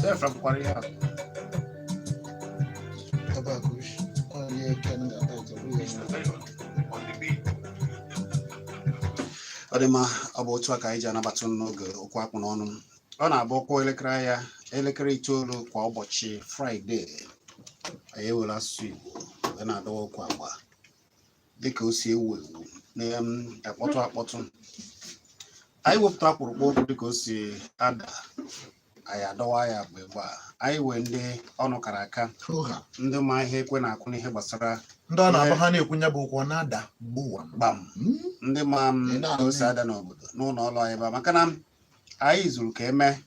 They're from Korea. Odema abotu aka ije anabata n'oge okwu akpụ n'ọnụ. Ọ na-abụ ọkụ elekere ya elekere 9 kwa ụbọchị Fraịde. Anyị ewere asụsụ Igbo na-adọwa okwu agba dịka o si ewu ewu na-akpọtụ akpọtụ. Anyị wepụtara akpụrụkpọ okwu dịka o si ada anyị adọwa ya mgbe ugbu a. Anyị wee ndị ọnụ kara aka ndị ma ihe ekwe na-akụ n'ihe gbasara ndị ọ na-abụ ha na-ekwu nya bụ okwu na-ada gbuwa gbam ndị ma o si ada n'obodo n'ụlọ ọrụ anyị ebe a maka na anyị zuru ka eme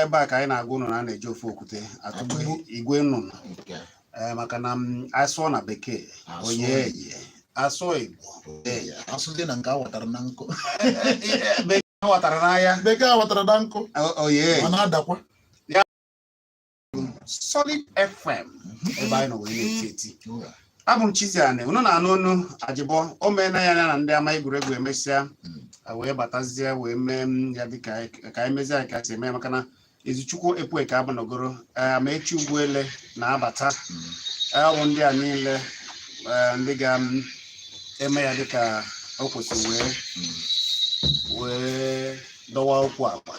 ebe a ka anyị na-agwa ụnụ na a na-eji ofe okwute atụgbu igwe nnụnụ maka na asụọ na bekee onye eye asụọ Igbo asụ dị na nke awatara na nkụ bekee awatara n'ahịa bekee awatara na nkụ oye ọ na-adakwa Solid FM ebe anyị nọ wee na-eti eti. Abụ m Chizzy ane unu na-anụ onu ajịbọ o mee na ya na ndị ama egwuregwu emesịa wee batazie wee mee ya dịka ka anyị mezie anyị ka si eme maka na Ezuchukwu Epue ka abanogoro ma echi Ugwuele na-abata ọwụ ndị a niile ndị ga-eme ya dịka o kwesịrị wee dọwa okwu agba.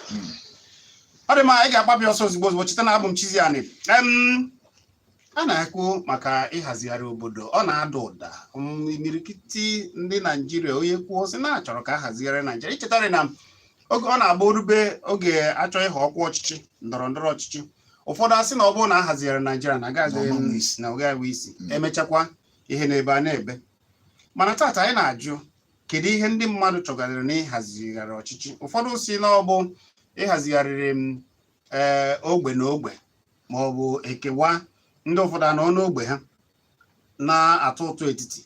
Ọ dị mma anyị ga-agbabi ọsọ ozugbo ozugbo cheta na abụ m Chizzy ane. A na-ekwu maka ịhazigharị obodo ọ na-ada ụda imirikiti ndị Nigeria onye kwuo sị na achọrọ ka a hazigharị Nigeria. Ichetara na oge ọ na-agba orube oge achọ ịhọ ọkwa ọchịchị ndọrọ ndọrọ ọchịchị ụfọdụ asị na ọ bụrụ na a hazigharị Nigeria na agaghị na ogaghị isi emechakwa ihe n'ebe a na-ebe mana tata anyị na-ajụ kedu ihe ndị mmadụ chọgarịrị na ịhazigharị ọchịchị. Ụfọdụ si na ọ bụ ịhazigharịrị ogbe na ogbe ma ọ bụ ekewa ndị ụfọdụ anọ n'ogbe ha na-atụ ụtụ etiti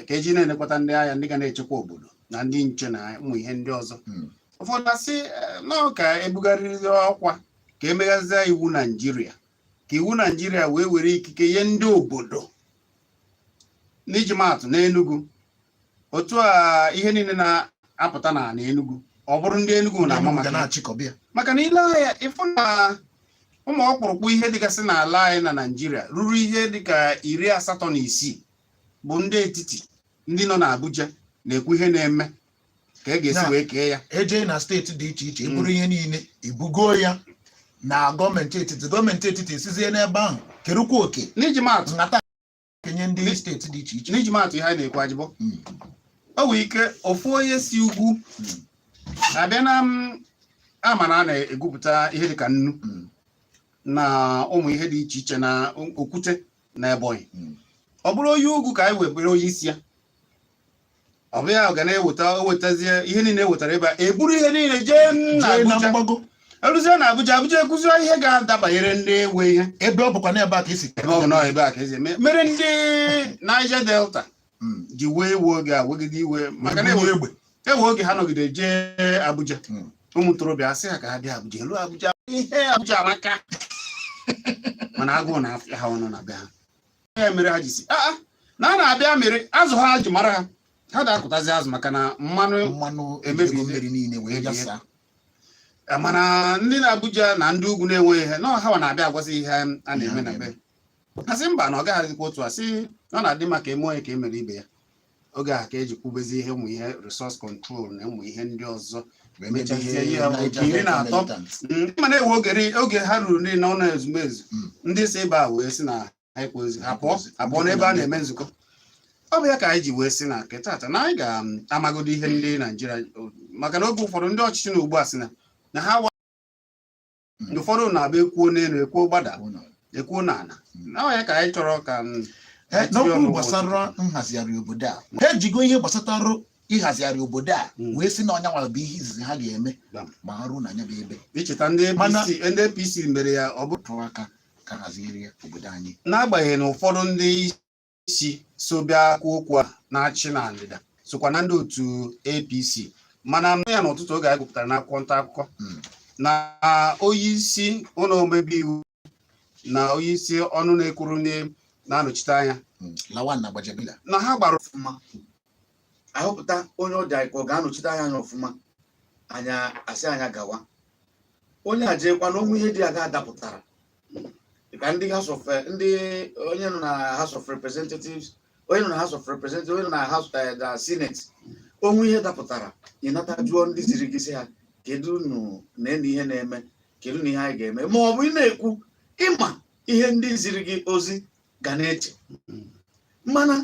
ka eji na-enekwata ndị agha ndị ga na-echekwa obodo na ndị nche na ụmụ ihe ndị ọzọ. Ụfọdụ asị na ka ebugharịrị ọkwa ka emeghazie iwu Nigeria ka iwu Nigeria wee were ikike nye ndị obodo n'iji maatụ n'Enugu otu a ihe niile na-apụta na Enugu ọ bụrụ ndị Enugu na-ama maka na ile anya ịfụ na ụmụ ọkpụrụkpụ ihe dịgasị n'ala anyị na Nigeria ruru ihe dịka 86 bụ ndị etiti ndị nọ n'Abuja na-ekwu ihe na-eme ka e ga-esi wee kee ya. Eje na steeti dị iche iche eburu ihe niile ebugo ya na gọọmenti etiti esizie n'ebe ahụ kerukwa oke n'iji maatụ ngata kenye ndị steeti dị iche iche. N'iji maatụ ihe anyị na-ekwu ajịbọ o nwere ike ofu onye si ugwu abịa na ama na a na-egwupụta ihe dịka nnu na ụmụ ihe dị iche iche na okwute na Ebonyi ọ bụrụ onye ugwu ka anyị webere onye isi ya ọ bụ ya ga na-ewetazie ihe niile ewetara ebe a eburu ihe niile jee na Abuja eruzie na Abuja ekụziwa ihe ga-adabanyere ndị ewe ihe ebe ọ bụkwa n'ebe a ka esi ebe a ka esi mere ndị Niger Delta ji wee ewe oge a wegide iwe maka na ewe oge ha nọgide jee Abuja ụmụ ntorobịa asị ha ka ha bịa Abuja elu Abuja ihe Abuja amaka mana agụụ na afịa ha ọnụ na be ha ya mere ha ji si na a na-abịa mere azụ ha ji mara ha ha da-akụtazi azụ maka na mmanụ emebi mmiri niile wee gasa mana ndị na-Abuja na ndị ugwu na-enweghị ihe na ha na-abịa agwazi ihe a na-eme na be asị mba na ọ gaghị adịkwa otu asị ọ na-adị maka eme onye ka emere ibe ya oge a ka eji kwubezi ihe ụmụ ihe resource control na ụmụ ihe ndị ọzọ mechazie ihe 13 mana ewe oge ha ruru ndị n'ọnụ ezumezu ndị si ebe a wee si na abụọ n'ebe a na-eme nzukọ. Ọ bụ ya ka anyị ji wee si na nke tata na anyị ga-amagodo ihe ndị Nigeria maka na oge ụfọdụ ndị ọchịchị na ugbu a si na ha ụfọdụ na-abịa ekwuo n'elu ekwuo gbada ekwuo n'ala na ya ka anyị chọrọ ka n'okwu gbasara nhazigharị obodo a ha ejigo ihe gbasatara ịhazigharị obodo a wee sị na ọnya nwere bụ ihe izizi ha ga-eme ma ha ruo na anya bụ ebe icheta ndị APC mere ya ọ bụrụ aka ka hazigharị obodo anyị n'agbanyeghị na ụfọdụ ndị isi so bịa kwuo okwu a na-achị na ndịda sokwa na ndị otu APC mana ya n'ụtụtụ oge anyị gụpụtara n'akwụkwọ nta akụkọ na onye isi ụlọ omebe iwu na onye isi ọnụ na-ekwuru ndị na-anọchite anya Lawan na Gbajebila na ha gbara ọfụma ahụpụta onye ọ dị anyị ka ọ ga-anọchite anya ọfụma anya asị anya gawa onye a jeekwa na onwe ihe dị aga adapụtara ka ndị House of ndị onye nọ na House of Representatives onye nọ na House of Representatives onye nọ na House the Senate onwe ihe dapụtara ịnata jụọ ndị ziri gị sị ha kedu nụ na ihe na-eme kedu na ihe anyị ga-eme ma ọ bụ ị na-ekwu ịma ihe ndị ziri gị ozi ga na-eche mana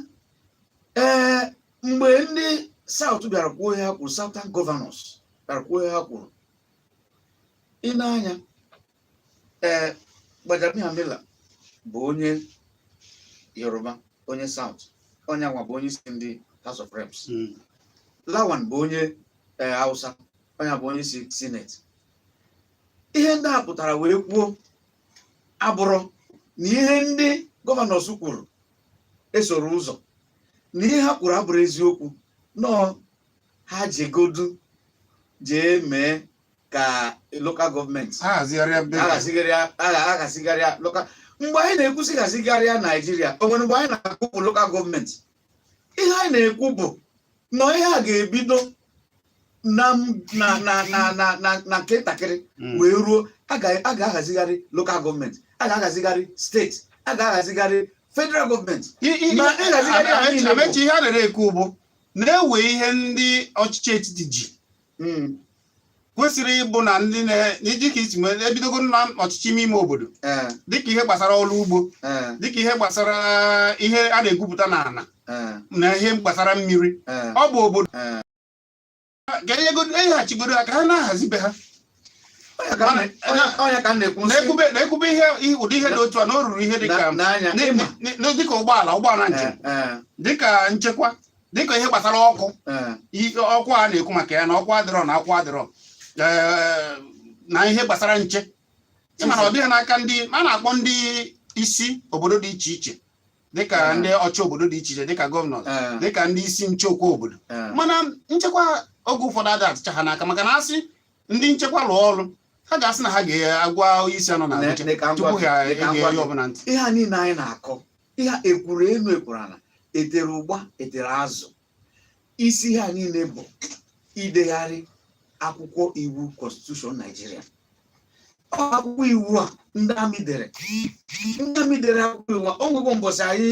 mgbe ndị South bịara kwuo ihe ha kwuru Southern Governors bịara kwuo ihe ha kwuru ị na-anya Gbajebila bụ onye Yoruba onye South onye nwa bụ onye isi ndị House of Reps Lawan bụ onye Hausa onye bụ onye isi Senate ihe ndị a pụtara wee kwuo abụrụ na ihe ndị gọvanọs kwuru esoro ụzọ na ihe ha kwuru abụrụ eziokwu nọọ ha jegodu jee mee ka local gọọmenti aghazigharịa local mgbe anyị na-ekwusi hazigharịa Naijiria o nwere mgbe anyị na-akụpụ local gọọmenti ihe anyị na-ekwu bụ na ihe a ga-ebido na nke ntakịrị wee ruo a ga-ahazigharị local gọọmenti a ga-ahazigharị steeti a ga-ahazigharị federal gọọmenti amechi ihe a na-ekwu bụ na-ewe ihe ndị ọchịchị etiti ji kwesịrị ịbụ na ndị na-eji ka isi nwere ebidogo na ọchịchị ime obodo dịka ihe gbasara ọrụ ugbo dịka ihe gbasara ihe a na-egwupụta n'ala na ihe gbasara mmiri ọ bụ obodo ga-enyeghachigodo ha ka ha na-ahazibe ha na-ekwube ihe ụdị ihe dị otu a na o ruru ihe dịka ụgbọala njem dịka nchekwa dịka ihe gbasara ọkụ a na-ekwu maka ya na ọkụ adịrọ na akwụ adịrọ na ihe gbasara nche ịmana ọ dịghị n'aka ndị a na-akpọ ndị isi obodo dị iche iche dịka ndị ọchị obodo dị iche iche dịka gọvanọ dịka ndị isi nchekwa obodo mana nchekwa oge ụfọdụ adị atụcha ha n'aka maka na asị ndị nchekwa lụọ ọrụ ha ga-asị na ha ga-agwa onye isi anọ na nche tupu ha ege onye ọbụla ntị ihe a niile anyị na-akọ ihe ekwuru elu ekwuru ala etere ụgba etere azụ isi ha niile bụ idegharị akwụkwọ iwu Constitution Nigeria akwụkwọ iwu a ndị amị dere akwụkwọ iwu a o nwego mbọchị anyị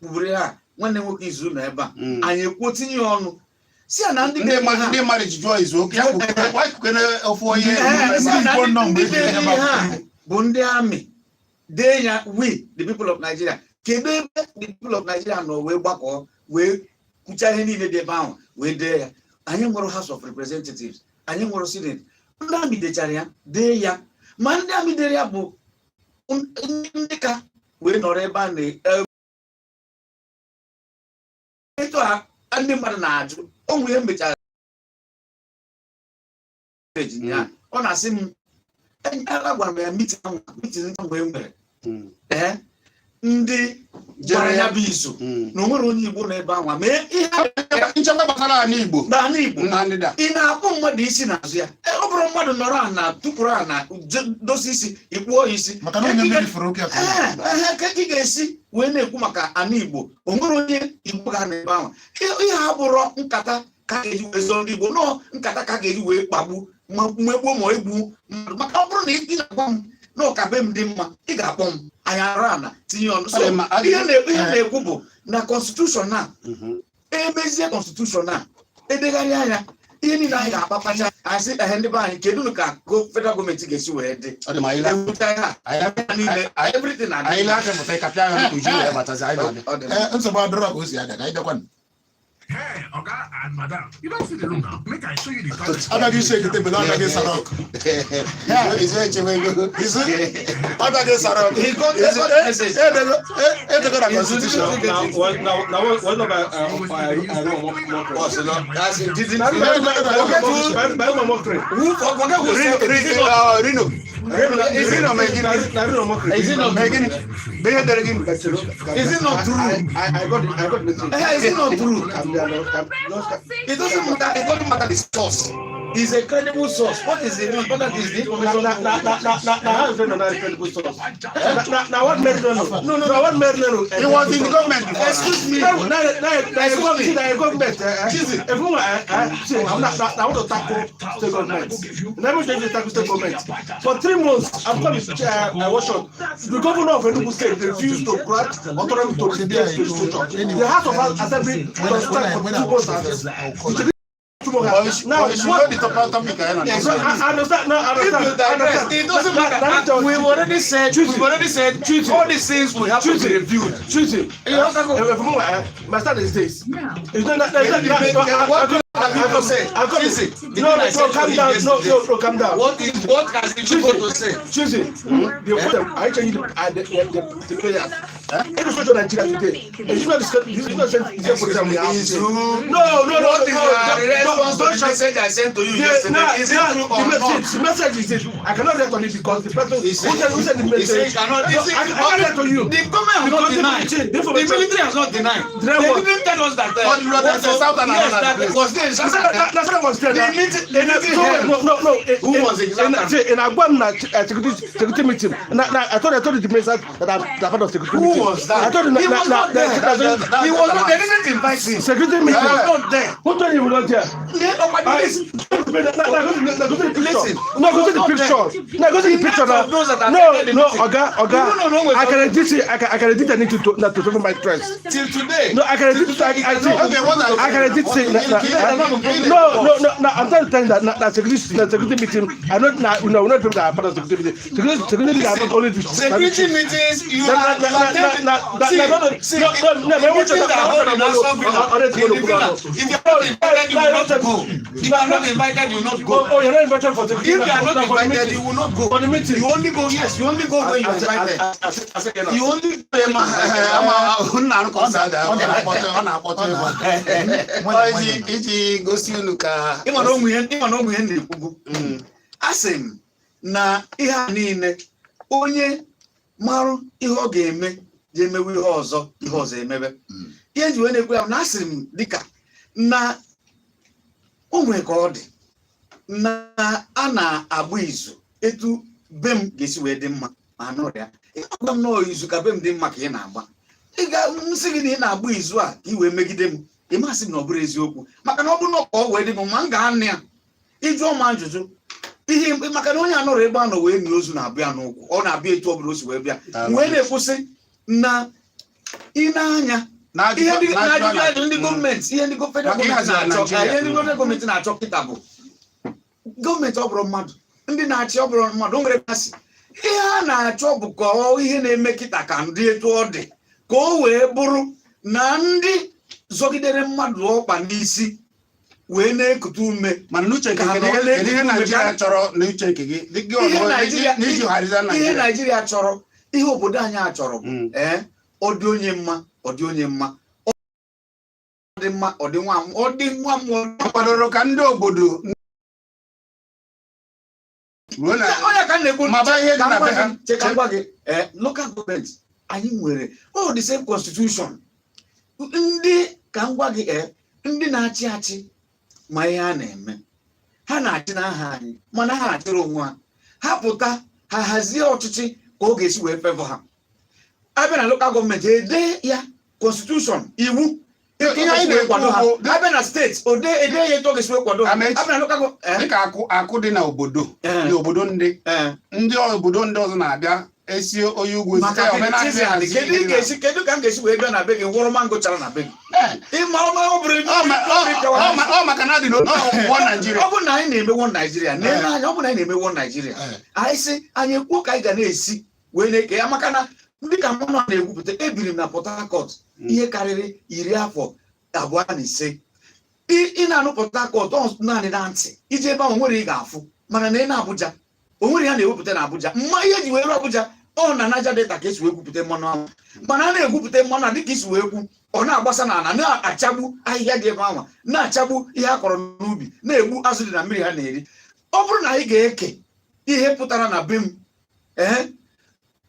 kwubere ha nwanne nwoke izu na ebe a anyị ekwuo tinye ya ọnụ si ya na ndị mmadụ ji jụọ izu oke bụ ndị amị dee ya we the people of Nigeria kedu ebe the people of Nigeria nọ wee gbakọ wee kwucha ihe niile dị ebe ahụ wee dee ya anyị nwere House of Representatives anyị nwere Senate ndị amị dechara ya dee ya ma ndị amị dere ya bụ ndị ka wee nọrọ ebe a na-eto ha ndị mmadụ na-ajụ o nwere ihe mechara ya ọ na-asị m agwara m ya mitin mgbe e nwere ndị jere ya bụ izu na o nwere onye Igbo n'ebe ahụ mee ihe nchekwa gbasara ala Igbo ị na-akpọ mmadụ isi n'azụ ya ọ bụrụ mmadụ nọrọ ana tụpụrụ ana dosi isi ikpuo isi maka na onye mmiri furu oke ka ị ga-esi wee na-ekwu maka ala Igbo o nwere onye Igbo ga n'ebe ahụ ihe a bụrụ nkata ka a ga-eji wee zọrọ ndị Igbo nọọ nkata ka a ga-eji wee kpagbu mmegbuo ma egbu mmadụ maka ọ bụrụ na ị na-agwa m na ụka be m dị mma ị ga-akpọ m anyị arụ ana tinye ọnụ so ihe na-ekwu bụ na Constitution a emezie Constitution a edegharị anya ihe niile anyị ga-akpapacha asị ehe ndị be anyị kedu ka federal gọọmenti ga-esi wee dị nsogbu adọrọ ka o si aga ka anyị dekwanụ Hey, Oga and Madam, you don't see the room now. Make I show you the toilet. How do you shake it? Below the Sarok. Is it How do you Sarok? He got the message. Is it not true? I got the message. Is it not true? It doesn't matter the source. It's a credible source. What is the important is the information. How is it not a credible source? Now what made no? What made no? It was in the government. Excuse me. Now government. If you I'm not. I want to tackle state government. Let me tell you tackle state government. For 3 months, I've got a workshop. The governor of Enugu State refused to grant autonomy to the structure. The House of Assembly was stuck for 2 months. Now, what the topic? I understand. It doesn't matter. We've already said. All these things we have to be reviewed. My start is this. It's not that. Calm down. What has the people to say? Chizzy, I tell you the players. In the social Nigeria today, it's not what is the message I sent to you yesterday? Is it true or not? The message is this. I cannot read on it because the person who said the message. I cannot read to you. The government has not denied. The military has not denied. They didn't tell us that. That's what was there. No. Who was exactly? In Agwam security meeting. I told the minister that I'm part of security meeting. Who was that? I told him he was not. They didn't invite him. Security meeting. He was not there. Who told you he was not there? Listen. No, go to the picture. No, go to the picture now. No, Oga. I can edit anything to cover my press. Till today. No, I can edit. I can edit. No. I'm trying to tell you that security meeting. I'm not. We're not people that are part of security meeting. Security meeting are not only security meetings. You are if you are not invited, you will not go. Oh, you're not invited for the meeting. If you are not invited, you will not go. For the meeting, you only go. Yes, you only go when you are invited. You only pay iji gosi unu ka ịma na onwe ihe na-ekwugo. Asị m na ihe a niile onye marụ ihe ọ ga-eme je emewe ihe ọzọ emebe. Ihe ji wee na-ekwu ya na asị m dịka na o nwere ka ọ dị na a na-agba izu etu be m ga-esi wee dị mma ma nụrụ ya ịgwa m nọọ izu ka be m dị mma ka ị na-agba nsị gị na ị na-agba izu a ka ị wee megide m ịmasị m na ọ bụrụ eziokwu maka na ọ bụrụ na ọ wee dị m ma m ga-anụ ya ịjụọ m ajụjụ ihe maka na onye anọrọ ebe a nọ wee nye ozu na-abịa n'ụkwụ ọ na-abịa etu ọ bụla o si wee bịa wee na-ekwusị na ị na-anya ihe ndị gọọmenti ihe ndị gọọmenti na-achọ kịta bụ gọọmenti ọ bụrụ mmadụ ndị na-achị ọ bụrụ mmadụ o nwere masị ihe a na-achọ bụ ka ihe na-eme kịta ka ndị etu ọ dị ka o wee bụrụ na ndị zọgidere mmadụ ọkpa n'isi wee na-ekute ume mana n'uche nke gị ihe Naijiria chọrọ n'uche nke gị ihe Naijiria chọrọ ihe obodo anyị a chọrọ bụ ọ dị onye mma ọ dị nwa mmụọ kwadoro ka ndị obodo onye ka na-ekwu ka ngwa gị local government anyị nwere the same constitution ndị ka ngwa gị ndị na-achị achị ma ihe a na-eme ha na-achị n'aha anyị mana ha achịrị onwe ha pụta ha hazie ọchịchị ka ọ ga-esi wee favor ha abịa na local gọọmenti ede ya constitution iwu ihe anyị na-ekwado ha abịa na steeti ede ya etu ọ ga-esi wee kwado ha abịa na local gọọmenti dịka akụ dị na obodo ndị obodo ndị ọzọ na-abịa esi onye ugwu kedu ka m ga-esi wee bịa na be gị nwụrụ mango chara na be gị maka na adị n'ụwa Naijiria ọ bụ na anyị na-emewo Naijiria n'ele anya ọ bụ na anyị na-emewo Naijiria anyị sị anyị ekwuo ka anyị ga na-esi wee na-eke ya maka na ndị ka mụ na-egwupụta ebiri m na Port Harcourt ihe karịrị 10 afọ abụọ na ise ị na-anụ Port Harcourt naanị na ntị iji ebe ahụ nwere ị ga-afụ mana na ị na-Abuja o nwere ya na-ewepụta na Abuja mma ihe ji wee ruo Abuja ọ na Niger Delta ka esi wee gwupụta mmanụ ahụ mana a na-egwupụta mmanụ a dịka isi wee kwu ọ na-agbasa n'ala na-achagbu ahịhịa dị ebe ahụ na-achagbu ihe a kọrọ n'ubi na-egbu azụ dị na mmiri ha na-eri ọ bụrụ na anyị ga-eke ihe pụtara na be m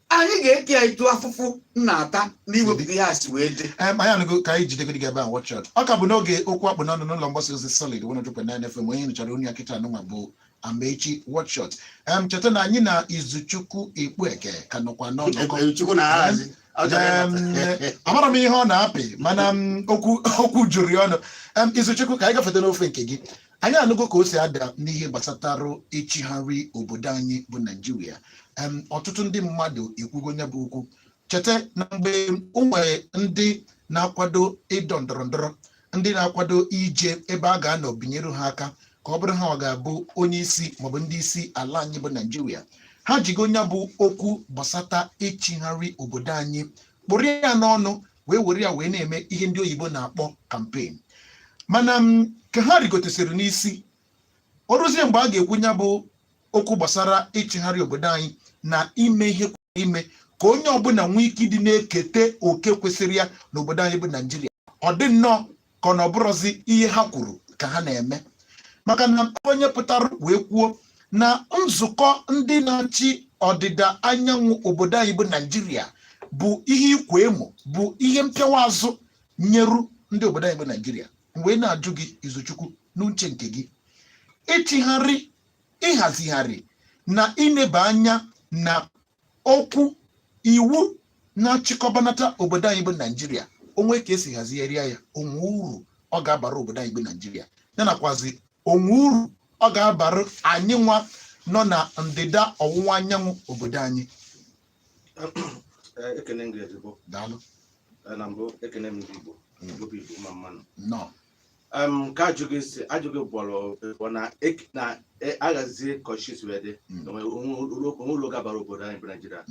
anyị ga-eke ya itu afụfụ na-ata n'iwepụta ihe a si wee dị anyị anụgo ka anyị jidegodi gị ebe a watch out ọ ka bụ n'oge okwu akpụ n'ọnụ n'ụlọ mgbasa ozi Solid 100.9 FM onye nụchara onye akịta anụnwa bụ Amaechi watch shot cheta na anyị na Izuchukwu Ekpueke ka nọkwa n'ọnọkọ amara m ihe ọ na-apị mana okwu juru ya ọnụ Izuchukwu ka anyị gafete n'ofe nke gị anyị anụgo ka o si ada n'ihe gbasatarụ ichigharị obodo anyị bụ Nigeria ọtụtụ ndị mmadụ ekwugo onye bụ okwu cheta na mgbe o nwere ndị na-akwado ịdọ ndọrọndọrọ ndị na-akwado ije ebe a ga-anọ binyere ha aka ka ọ bụrụ ha ọ ga-abụ onye isi maọbụ ndị isi ala anyị bụ Nigeria ha jigo onye bụ okwu gbasata ichigharị obodo anyị kpụrụ ya n'ọnụ wee were ya wee na-eme ihe ndị oyibo na-akpọ kampen mana ka ha rigotesịrị n'isi o ruzie mgbe a ga-ekwu ya bụ okwu gbasara ichigharị obodo anyị na ime ihe ime ka onye ọbụla nwee ike ịdị na-ekete oke kwesịrị ya n'obodo anyị bụ Nigeria ọ dị nnọọ ka ọ na ọbụrụzi ihe ha kwuru ka ha na-eme maka na onye pụtara wee kwuo na nzukọ ndị na-achị ọdịda anyanwụ obodo anyị bụ Nigeria bụ ihe ikwa emo bụ ihe mpịawa azụ nyeru ndị obodo anyị bụ Nigeria mgbe na-ajụ gị Izuchukwu n'uche nke gị ichigharị ịhazigharị na ineba anya na okwu iwu na-achịkọbanata obodo anyị bụ Nigeria onwe ka esi hazigharị ya onwe uru ọ ga-abara obodo anyị bụ Nigeria ya nakwazi onwe uru ọ ga-abara anyị nwa nọ na ndịda ọwụwa anyanwụ obodo anyị. Ekene ngị ezigbo Daalụ. Na mbụ ekene m ndị Igbo Igbo Igbo ma mmanụ nọ ka ajụghị bụrụ na agazie kọchis wee dị onwe ụlọ gabara obodo anyị bụ Nigeria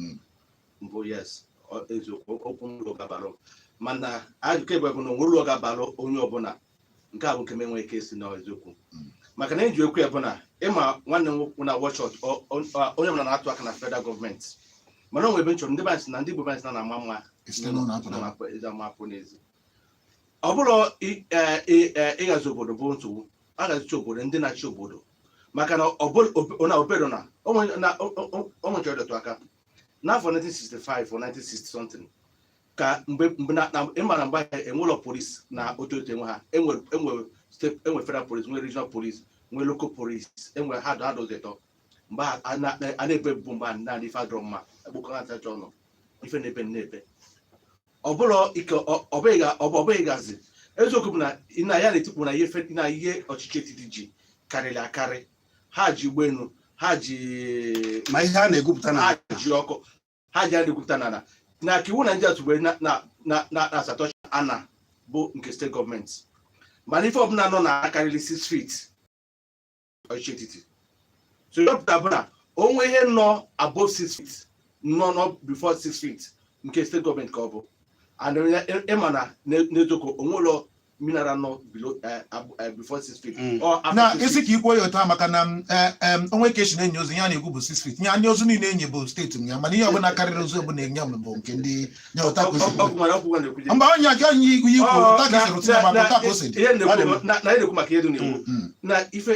mbụ yes eziokwu okwu ụlọ gabara mana ajụkọ ebe bụ na onwe ụlọ gabara onye ọbụla nke a bụ nke m enweghị ike esi na eziokwu maka na eji ekwu ebe na ịma nwanne m nwoke na watch out onye ọbụla na-atụ aka na federal gọọmenti mana onwe ebe nchọrọ ndị bansi na ndị Igbo bansi na-ama mma amapụ n'ezi ọ bụrụ ịghazi obodo bụ nsogbu a gazicha obodo ndị na-achị obodo maka na obere na o nwechara dọtụ aka n'afọ 1965 or 1960 something ka mgbe ịmara mgbe ahụ enwelọ polisi na otu enwe ha enwe federal police nwe regional police nwe local police enwe ha dozetọ mgbe a na-ebe bụ mgbe naanị ife adọrọ mma agbụkọ ha tacha ọnụ ife na-ebe ọ bụghị gazi eziokwu bụ na ya na-etikpu na ihe ọchịchị etiti ji karịrị akarị ha ji ụgbọelu ha ji ma ihe a na-egwupụta na ha ji ọkụ ha ji a na-egwupụta na ka iwu Naịjirịa tụgbere na asatọ ana bụ nke steeti gọọmenti mana ife ọbụla nọ na akarịrị 6 feet ọchịchị etiti so yọpụta bụ na onwe ihe nọ above 6 feet nọ before 6 feet nke steeti gọọmenti ka ọ bụ ịma na n'eziokwu onwe ụlọ mineral nọ before 6 feet na isi ka ikwu ya ụta maka na onwe ka esi na-enye ozu ya na-egwu bụ 6 feet ya ndị ozu niile enye bụ steeti m ya mana ihe ọbụla karịrị ozu ọbụla enye m bụ nke ndị nyauta mba onye aka anyị ikwu ụta ka esiri ụta maka ụta ka o si dị na na-ekwu maka ihe dị n'iwu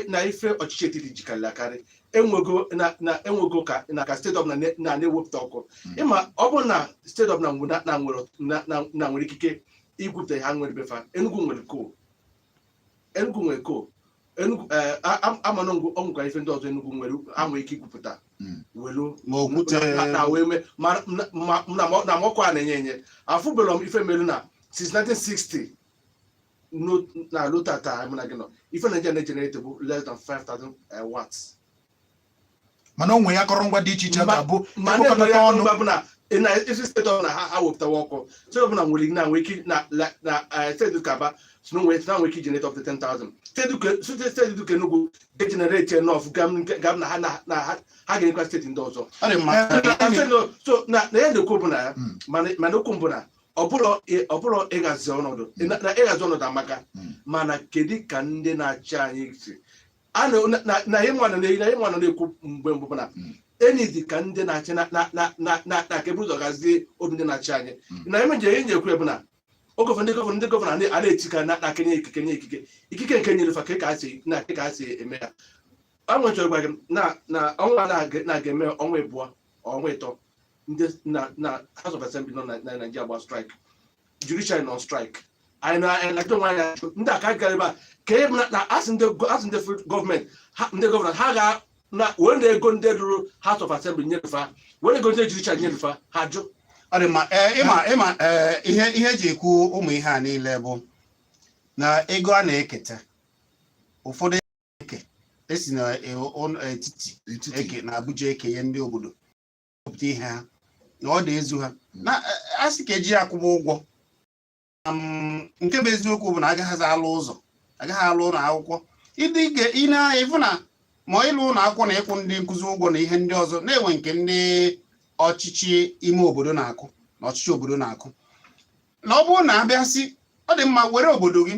na ife ọchịchị etiti jikarịrị akarị enwego ka steeti ọbụla na-ewepụta ọkụ ịma ọ bụrụ na steeti ọbụla nwere ikike igwupụta ha nwere befa Enugu nwere kol amanụ ọnwụkwa ife ndị ọzọ Enugu nwere anwe ike igwupụta welu na wee mee na mọkụ a na-enye afụbelọ m ife merụ na since 1960 na lotata amana gị nọ ife Nigeria na-ejenerate bụ less than 5,000 watts mana o nwere ya akọrọngwa dị iche iche ga-abụ ọnụ na isi steeti ọbụla ha wepụtawa ọkụ steeti ọbụla nwere na-enwe ike na steeti Kaba so na-enwe ike generate up to 10,000 steeti Duke Enugu degenerate enough gam na ha ga-enyekwa steeti ndị ọzọ so na ya na-ekwu bụ na mana okwu mbụ na ọbụrụ ịgazi ọnọdụ na ịgazi ọnọdụ amaka mana kedu ka ndị na-achị anyị si na ihe nwa nọ na-ekwu mgbe mbụ na enyi ka ndị na-achị na ka ebu ụzọ gazie obi ndị na-achị anyị na emeje ihe nyekwu ebu na ndị gọvanọ a na-eti ka na kenye ikike nke nyerefa ka a si eme ya anwe chọrọ gwa gị na ọnwa na-aga eme ọnwa abụọ ọnwa ịtọ ndị na House of Assembly nọ na Nigeria gba strike judiciary non strike anyị na-ajụ nwa anya ndị aka gara ebe a ka e na asị ndị gọọmenti ndị gọvanọ ha ga na wee na-ego ndị ruru House of Assembly nyerefa wee ego ndị judiciary nyerefa ha jụ ọ dị mma ịma ihe eji ekwu ụmụ ihe a niile bụ na ego a na-eketa ụfọdụ eke esi n'etiti eke na Abuja ekenye ndị obodo pụta ihe ha na ọ na-ezu ha na asị ka eji akwụba ụgwọ nke bụ eziokwu bụ na agaghị alụ ụzọ agaghị alụ ụlọ akwụkwọ ị na-anya ịfụ na ma ịlụ ụlọ akwụkwọ na ịkwụ ndị nkụzi ụgwọ na ihe ndị ọzọ na-enwe nke ndị ọchịchị ime obodo na-akụ na ọchịchị obodo na-akụ na ọ bụrụ na abịasị ọ dị mma were obodo gị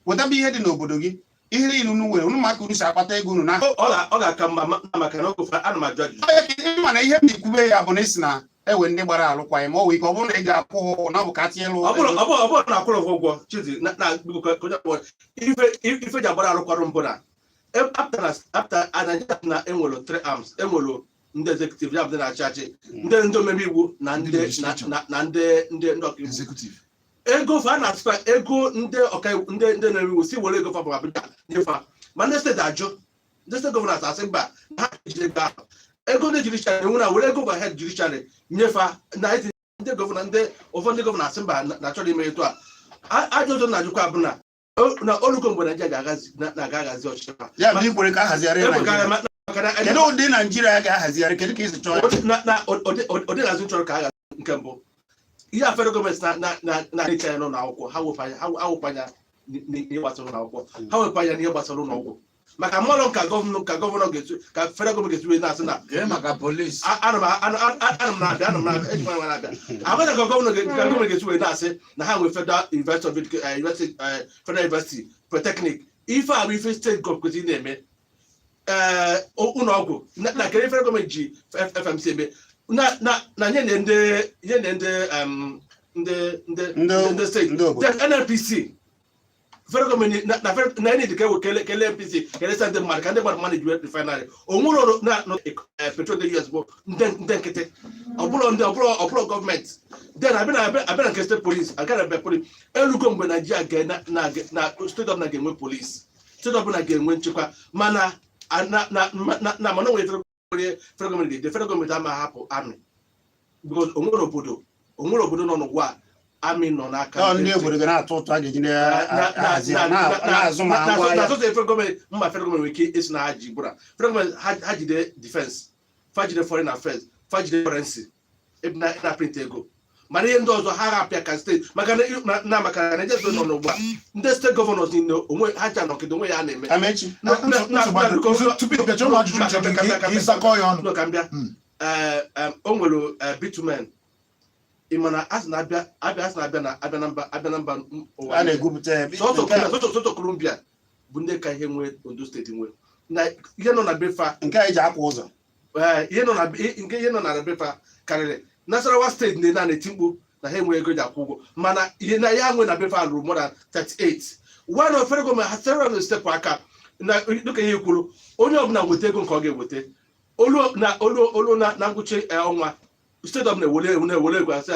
wetaba ihe dị n'obodo gị ihe niile unu nwere unu maka unu si akpata ego unu na ọ ga-aka mma maka na oge ana m ajụ ajụjụ mana ihe m na-ekwube ya bụ na isi na ewe ndị gbara alụkwaghị ma ọ nwee ike ọ bụrụ na ị ga-akwụ na ọ bụ ka tinye lụ ọ bụrụ na akwụrụ ụgwọ Chizzy ife ji agbara alụkwarụ mbụ na after Nigeria na enwere 3 arms enwere ndị executive ya bụ ndị na-achị achị ndị omebe iwu na ndị ọkaiwu ego fa na-asịkwa ego ndị ọkaiwu ndị na-eme iwu si were ego fa bụ Abuja nyefa ma ndị steeti ajụ ndị steeti gọvanọs asị mba na ha ejide ego ahụ ego ndị judiciary enwe na were ego overhead judiciary nyefa na ndị gọvanọ ụfọdụ ndị gọvanọ asị mba na-achọrọ ime etu a ajụjụ na-ajụkwa bụ na olugo mgbe Naijiria ga-agazi ọchịchị ya bụ ikwere ka a hazigharị kedu ụdị Naijiria ga-ahazigharị kedu ka isi chọọ ụdị na-azụ chọrọ ka a gazi nke mbụ ihe a federal gọọmenti na-eche ya n'ụlọ akwụkwọ ha wepanya n'ihe gbasara ụlọ akwụkwọ ha wepanya n'ihe gbasara ụlọ ọgwụ maka mmanụ ka gọvanọ ga-etu ka federal gọọmenti ga-etu na-asị na maka polisi ana m na-abịa agwaja ka gọvanọ ga-etu na-asị na ha nwere federal university polytechnic ife a bụ ife steeti gọọmenti na-eme ụlọ ọgwụ na kere federal gọọmenti ji FMC eme na nye ndị steeti NNPC federal gọọmenti na ndị ka kele NPC kelesa ndị mmadụ ka ndị mmadụ manage refinery onwere na petrol dị US bụ ndị nkịtị ọbụrụ gọọmenti den abịa na nke steeti polisi aga na polisi elugo mgbe Naijiria na steeti ọbụla ga-enwe polisi steeti ọbụla ga-enwe nchekwa mana mana nwere federal gọọmenti ama hapụ amị because onwere obodo nọ n'ụwa amị nọ n'aka ndị obodo ga na-atụ ụtụ a ga-eji na-azụ ma ngwa ya federal gọọmenti mba federal gọọmenti nwere ike isi na ha ji bụra federal gọọmenti ha jide defense fajide foreign affairs fajide currency na print ego mana ihe ndị ọzọ ha ga-apịa ka steeti maka na Nigeria nọ n'ụgba ndị steeti gọvanọs niile onwe ha cha nọkịta onwe ya na-eme Amechi ka mbịa o nwere bitumen ịmana asị na-abịa na mba ụwa a na-egwupụta sọsọ Colombia bụ ndị ka ihe nwee Ondo steeti nwee na ihe nọ na befa nke a eji akwa ụzọ ihe nọ na befa karịrị Nasarawa steeti ndị na-eti mkpu na ha enwe ego ji akwụ ụgwọ mana ihe na ya nwe na befa lụrụ more than 38 one of federal gọọmenti ha sere stepụ aka na dịka ihe kwuru onye ọbụla nweta ego nke ọ ga-eweta olu na ngwụcha ọnwa steeti ọbụla na-ewere ego asị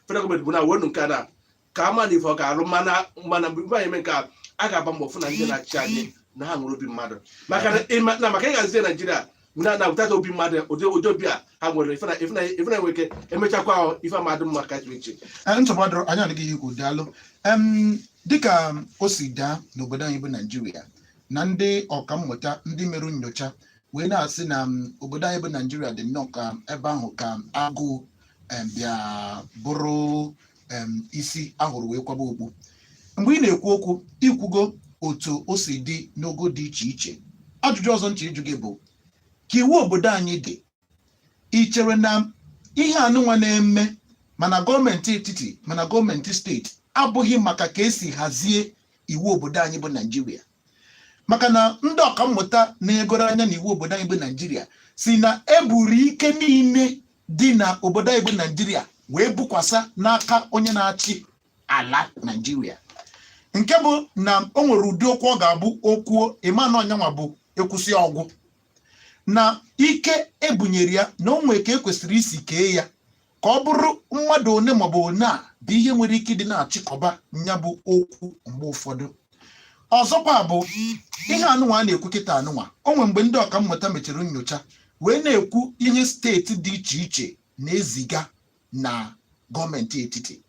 federal gọọmenti bụ na wenu nke na ka ama na ife ọ ga-arụ mana mgbe anyị eme nke a ga-agba mbọ fụ na ndị na-achị anyị na ha nwere obi mmadụ maka ịghazie Naijiria na without obi mmadụ ụdị obi a ha nwere ife na-enwe ike emechakwa ife amadụ mma ka iche nsogbu adọrọ anyị adịghị ihe ikwu daalụ dịka o si daa n'obodo anyị bụ Naijiria na ndị ọkammụta ndị merụ nyocha wee na-asị na obodo anyị bụ Naijiria dị nnọọ ka ebe ahụ ka agụụ bịa bụrụ isi ahụrụ wee kwaba okpu mgbe ị na-ekwu okwu ikwugo otu o si dị n'ogo dị iche iche ajụjụ ọzọ nche ịjụ gị bụ ka iwu obodo anyị dị ị chere na ihe anụnwa na-eme mana gọọmenti etiti mana gọọmenti steeti abụghị maka ka esi hazie iwu obodo anyị bụ Naijiria. Maka na ndị ọkammụta na-egoro anya na iwu obodo anyị bụ Naijiria si na eburu ike niile dị na obodo anyị bụ Naijiria wee bukwasa n'aka onye na-achị ala Naijiria, nke bụ na o nwere ụdị okwu ọ ga-abụ okwuo ịma ọnyanwa bụ ekwusi ọgwụ na ike ebunyere ya na o nwere ka ekwesịrị isi kee ya ka ọ bụrụ mmadụ one maọbụ one a bụ ihe nwere ike ịdị na-achịkọba nya bụ okwu mgbe ụfọdụ. Ọzọkwa bụ ihe anụnwa a na-ekwu kịta anụnwa, o nwere mgbe ndị ọkammụta mechara nyocha wee na-ekwu ihe steeti dị iche iche na-eziga na gọọmenti etiti,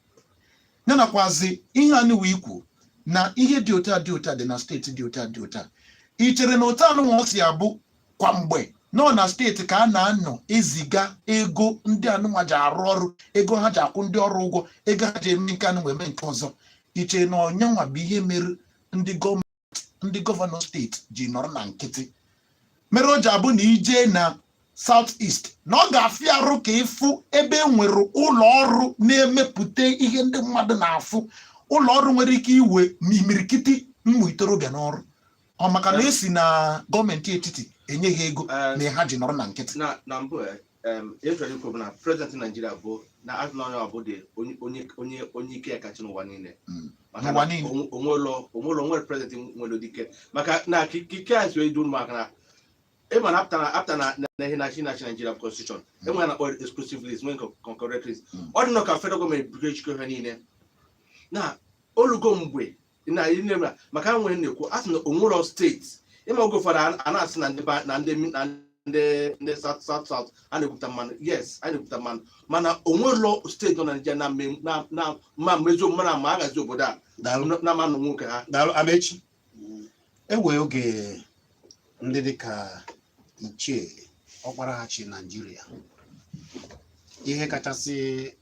ya nakwazi ihe anụnwa ikwu na ihe dị otu a dị otu a dị na steeti dị otu a dị otu a. I chere na otu anụnwa o si abụ kwa mgbe nọ na steeti ka a na-anọ eziga ego ndị anụnwa ji arụ ọrụ, ego ha ji akwụ ndị ọrụ ụgwọ, ego ha ji eme nke anụnwa eme nke ọzọ? I chere na ọnyanwa bụ ihe mere ndị gọvanọ steeti ji nọrọ na nkịtị, mere o ji abụ na ije na South East na ọ ga-afịa arụ ka ịfụ ebe nwere ụlọ ọrụ na-emepụta ihe ndị mmadụ na-afụ, ụlọ ọrụ nwere ike iwe imirikiti ụmụ itorobịa n'ọrụ, ọ maka na esi na gọọmenti etiti enye ha ego na ha ji nọrọ na nkịtị. na mbụ ejere ikwu bụ na prezidenti Naijiria bụ na azụnanya ọbụdị onye ike ya kacha n'ụwa niile, maka na onwere nwere prezidenti nwere dike, maka na kike a si edu maka na ịma na apụta na ihe na-achị Nigeria constitution enwere na-akpọ exclusive list nwee concurrent list. Ọ dị nọ ka federal gọọmenti bugo ejikọ ha niile na olugo mgbe na ile maka nwere na-ekwu asị na onwere steeti ịma oge ụfọdụ a na-asị na ndị south a na-ekwupụta mmanụ. Yes, a na-ekwupụta mmanụ, mana onwere steeti nọ na Nigeria na mma mmezo mmanụ ma agazi obodo a na mmanụ nwoke ha. Daalụ Amechi. Enwee oge ndị dịka Ichie Ọkpara ha chi Naijiria, ihe kachasị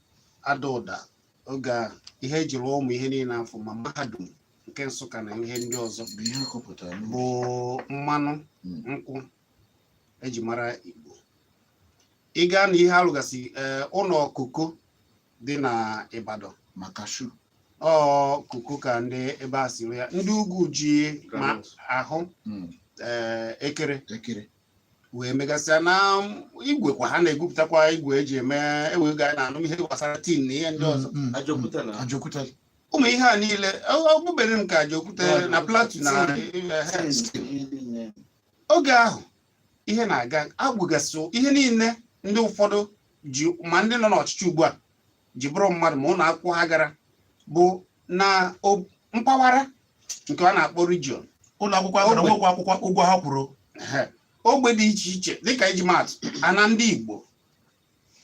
ada ụda oge a ihe ejiri ụmụ ihe niile afọ ma mahadum nke Nsụka na ihe ndị ọzọ bụ mmanụ nkwụ eji mara Igbo. Ị gaa na ihe alụgasị ụlọ koko dị na Ibadan maka shu koko ka ndị ebe a siri ya, ndị ugwu ji ma ahụ ekere wee megasịa na igwe kwa ha na-egwupụtakwa igwe eji eme ewega na anụ ihe gbasara tin na ihe ndị ọzọ. Ajokuta ụmụ ihe a niile ọgbụbere m ka Ajokuta na Plateau na oge ahụ ihe na-aga agbụgasị ihe niile ndị ụfọdụ ji ma ndị nọ n'ọchịchị ugbu a ji bụrụ mmadụ ma ụlọ akwụkwọ ha gara bụ na mpaghara nke a na-akpọ region. ụlọ akwụkwọ ụgwọ ha kwuru ogbe dị iche iche dịka iji maatụ ana ndị Igbo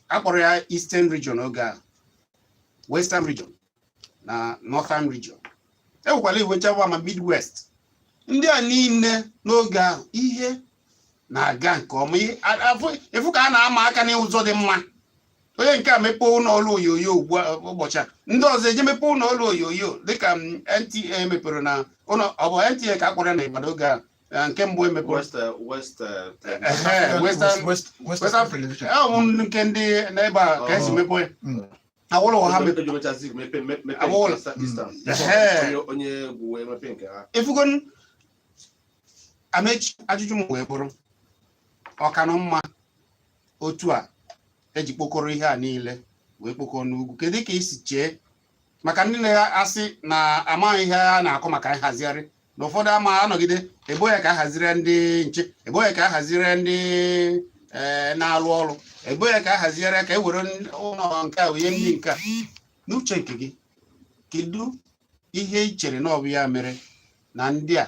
akpọrọ ya Eastern region oge a, Western region na Northern region, enwekwala iwechawa ma Midwest. Ndị a niile n'oge ahụ ihe na-aga nke ọma, efu ka a na-ama aka n'ụzọ dị mma. Onye nke a mepee ụlọ ọrụ oyoyo ugbu a ụbọchị a, ndị ọzọ eje mepee ụlọ ọrụ oyoyo dịka NTA mepere na ụlọ ọ bụ NTA ka akpọrọ na Ibadan oge a nke mbụ emepere nke ndị n'ebe a ka esi mepee awụlọ ha efugon. Amechi, ajụjụ m wee bụrụ ọkanụ mma otu a eji kpokọrọ ihe a niile wee kpokọrọ n'ugwu, kedu ka isi chee maka ndị na-asị na amaghị ihe a na-akọ maka nhazigharị na ụfọdụ ama anọgide ebo ya ka a haziri ndị nche, ebo ya ka a haziri ndị na-alụ ọrụ, ebo ya ka a hazigharị ka e were ụlọ nke a wee ndị nke a. N'uche nke gị, kedu ihe i chere na ọ bụ ya mere na ndị a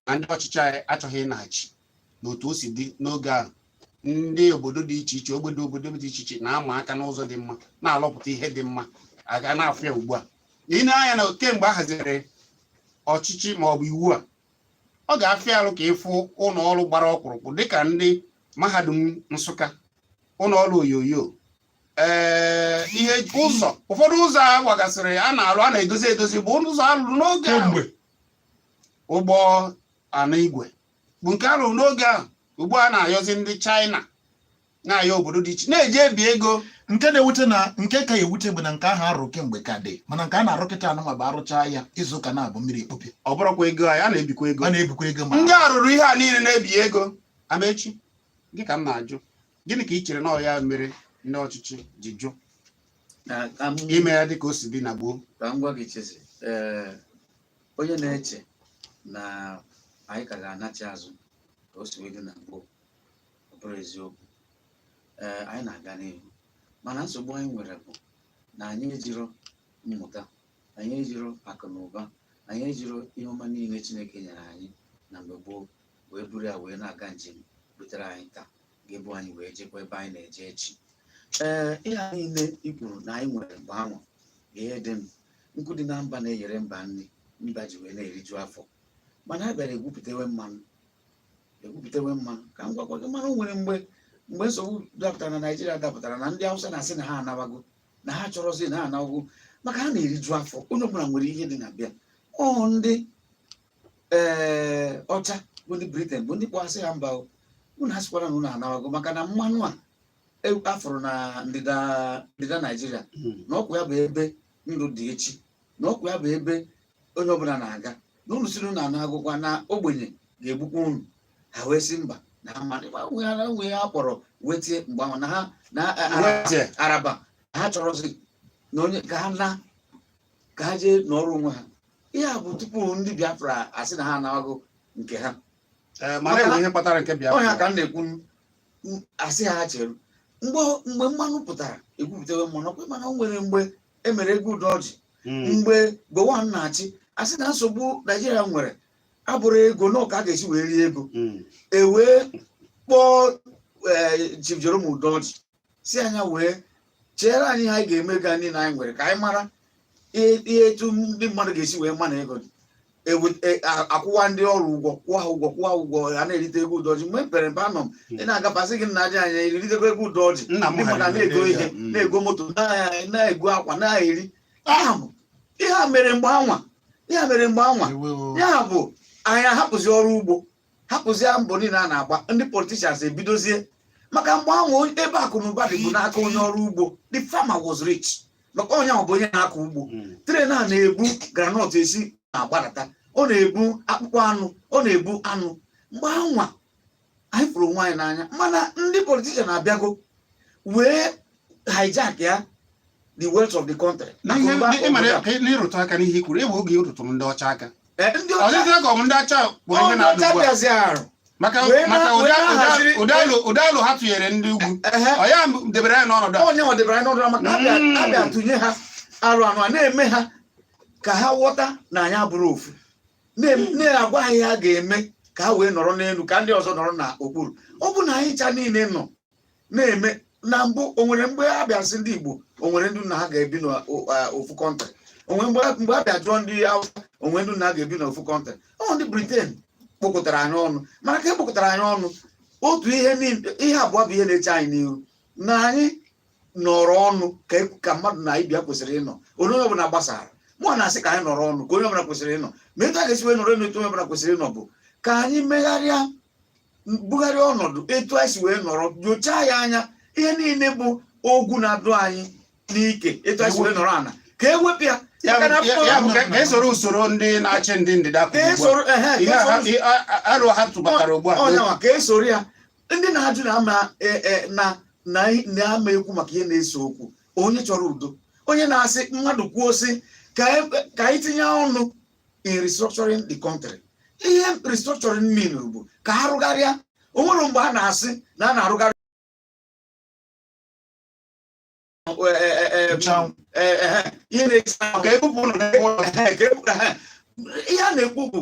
na ndị ọchịchị anyị achọghị ịnaghachi n'otu o si dị n'oge ahụ? Ndị obodo dị iche iche obodo dị iche iche na-ama aka n'ụzọ dị mma na-alọpụta ihe dị mma aga na-afụ ya ugbu a. Ị na-anya na kemgbe a haziri ọchịchị ma ọ bụ iwu a, ọ ga-afịa arụ ka ịfụ ụlọ ọrụ gbara ọkpụrụkpụ dịka ndị mahadum Nsụka, ụlọ ọrụ oyoyo, ihe ụzọ ụfọdụ ụzọ a gwagasịrị a na-alụ a na-edozi bụ ụzọ alụrụ n'oge mgbe ụgbọ ana igwe bụ nke alụrụ n'oge ahụ. Ugbu a na-ayọzi ndị China na-aya obodo dị iche na-eji ebi ego. nke na-ewute na nke ka ewute bụ na nke ahụ arụ kemgbe ka dị mana nke a na-arụ kịta anụnwa bụ arụchaa ya izu ụka na-abụ mmiri ekpopi Ọ bụrụkwa ego anyị, a na-ebikwa ego. a na-ebikwa ego ma Ndị arụrụ ihe a niile na-ebi ego. Amechi, gị ka m na-ajụ, gịnị ka ị chere na ọ ya mere ndị ọchịchị ji jụ ime ya dịka o si dị na gboo? Ka m gwa gị Chizzy, onye na-eche na anyị ka ga-anachi azụ ka o si wee dị na gboo, ọ bụrụ eziokwu. Anyị na-aga n'ihu mana nsogbu anyị nwere bụ na anyị ejiro mmụta, anyị ejiro akụ na ụba, anyị ejiro ihe ọma niile Chineke nyere anyị na mgbe gboo wee buru ya wee na-aga njem butere anyị taa ga-ebu anyị wee jekwa ebe anyị na-eje echi. Ihe a niile i kwuru na anyị nwere mgbe anwa ihe dị m nkụ dị na mba na-eyere mba nri, mba ji wee na-eriju afọ, mana a bịara egwupụtewe mmanụ ka m gwakwa gị. Mmanụ nwere mgbe nsogbu dapụtara na Naijiria dapụtara na ndị Hausa na-asị na ha anawago, na ha chọrọzi na ha anawago maka ha na-eriju afọ. Onye ọbụla nwere ihe dị na bịa. Ndị ọcha bụ ndị Britain bụ ndị kpọasị ha mba unu asịkwara na unu anawago maka na mmanụ a afụrụ na ndịda Naijiria na ọkụ ya bụ ebe ndụ dị echi, na ọkụ ya bụ ebe onye ọbụla na-aga, na unu si unu anagụkwa na ogbenye ga-egbukwa unu. Ha wee sị mba na nwe ha kpọrọ wetie mgbe ahụ na araba ha chọrọzi na onye ka ha jee n'ọrụ onwe ha. Ihe a bụ tupu ndị Biafra asị na ha anawago nke ha. Mana ihe kpatara nke Biafra ọnya ka m na-ekwu, asị ha chere mgbe mmanụ pụtara ekwupụtawe mmanụ ọkwa mana o nwere mgbe emere ego ụdọji mgbe Gowon na-achị asị na nsogbu Naijiria nwere abụrụ ego na ọka a ga-esi wee rie ego. Ewee kpọọ Chief Jerome Udoji si anya wee chere anyị ha anyị ga-eme ga niile anyị nwere ka anyị mara ihe etu ndị mmadụ ga-esi wee ma na ego dị. Akwụwa ndị ọrụ ụgwọ, kwụwa ụgwọ ha na-erite ego Udoji. Mgbe mpere mpe anọ m ị na-agapasị gị na aja anya eritekwa ego Udoji, ndị mmadụ na-ego ihe, na-ego moto, na-ego akwa, na-eri. Ihe a mere mgbe anwa ya bụ anyị ahapụzi ọrụ ugbo, hapụzie mbọ niile a na-agba. Ndị politicians ebidozie maka mgbe anwa ebe akụ na ụba dị bụ n'aka onye ọrụ ugbo. The farmer was rich maka onye ahụ bụ onye na-akọ ugbo. Tren a na-ebu granọt esi na-agbadata, ọ na-ebu akpụkpọ anụ, ọ na-ebu anụ. Mgbe anwa anyị fụrụ nwaanyị n'anya mana ndị politician abịago wee hijack ya the wealth of the country. N'ịrụtụ aka n'ihe kwuru ebe oge rụtụrụ ndị ọcha aka, ndị ọcha bịaziarụ maka ụdalụ ha tụnyere ndị ugwu. Ọya debere ya n'ọnọdụ onye debere n'ọnọdụ maka abịa tụnye ha arụ anụ a na-eme ha ka ha ghọta na anyị abụrụ ofu, na-agwa ha ihe ha ga-eme ka ha wee nọrọ n'elu ka ndị ọzọ nọrọ n'okpuru. Ọ bụ na anyị cha niile nọ na-eme na mbụ o nwere mgbe a bịasị ndị Igbo o nwere ndị na ha ga-ebi n'ofu kọntrị, mgbe a bịa jụọ ndị Hausa o nwere ndị na ha ga-ebi n'ofu kọntrị. Ndị Britain kpokọtara anyị ọnụ mana ka e kpokọtara anyị ọnụ otu ihe abụọ bụ ihe na-eche anyị n'ihu na anyị nọrọ ọnụ ka mmadụ na ibia kwesịrị ịnọ. Onye ọbụla gbasara mụ na-asị ka anyị nọrọ ọnụ ka onye ọbụla kwesịrị ịnọ, ma etu a ga-esi wee nọrọ etu onye ọbụla kwesịrị ịnọ bụ ka anyị bugharịa ọnọdụ etu anyị si wee nọrọ, nyochaa ya anya ihe niile bụ ogwu na-adụ anyị n'ike etu anyị si wee nọrọ ana ka ewepụ ya. Ka esoro usoro ndị na-achị ndị ndịda arụ ha tụbatara ugbu a ọnyanwa ka esoro ya. Ndị na-ajụ na-ama ekwu maka ihe na-ese okwu, onye chọrọ udo, onye na-asị mmadụ kwuo sị ka anyị tinye ọnụ in restructuring the country. Ihe restructuring mean bụ ka ha rụgharịa. O nwere mgbe a na-asị na a na-arụgharị ihe a na-ekwu bụ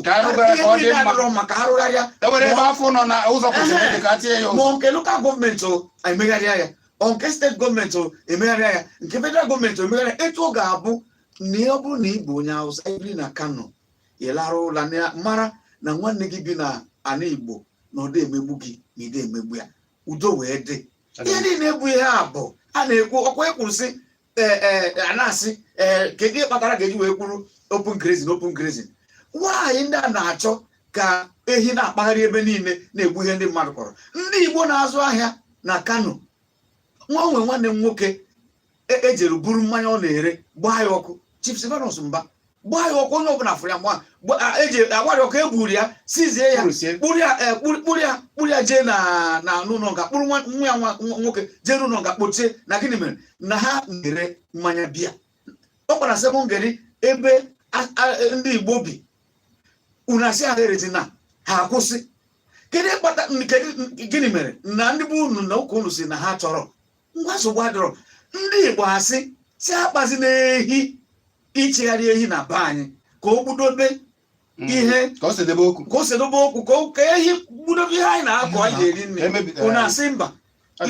ihe maka arụgharịa ma nke lokal gọọmenti emegharịa ya, nke steeti gọọmenti emegharịa ya, nke federal gọọmenti emegharịa. Etu ọ ga-abụ na ọ bụrụ na ị bụ onye Hausa ibiri na Kano ịlara ụla mara na nwanne gị bi na ana Igbo na ọ dị emegbu gị na ide emegbu ya, udo wee dị. Ihe niile bụ ihe a bụ a na-ekwu ọkwa ekwurụsị na-asị kedu ihe kpatara ga-eji wee kwuru open grazing. Nwaanyị ndị a na-achọ ka ehi na-akpagharị ebe niile na-egbu ihe ndị mmadụ kọrọ. Ndị Igbo na-azụ ahịa na Kano nwa nwanne m nwoke ejere buru mmanya ọ na-ere gbaa ya ọkụ Chief Silvanus Mba gbaa ya ọkụ onye ọbụla fụrụ ya ma eji agbara ọkụ egburu ya sizie ya kpụrụ ya jee na n'ụlọ nga kpụrụ nwa ya nwoke jee n'ụlọ nga kpochie na gịnị mere na ha na-ere mmanya biya ọ kpara sekọndịrị ebe ndị Igbo bi unu asị ha erezi na ha akwụsị kedu ịkpata gịnị mere na ndị bụ unu na ụka unu si na ha chọrọ ngwa nsogbu adịrọ ndị Igbo asị si akpazi n'ehi ichegharị ehi na be anyị ka o gbudobe ihe ka o sedebe okwu ka ehi gbudobe ihe anyị na-akọ anyị ga-eri nne unu asị mba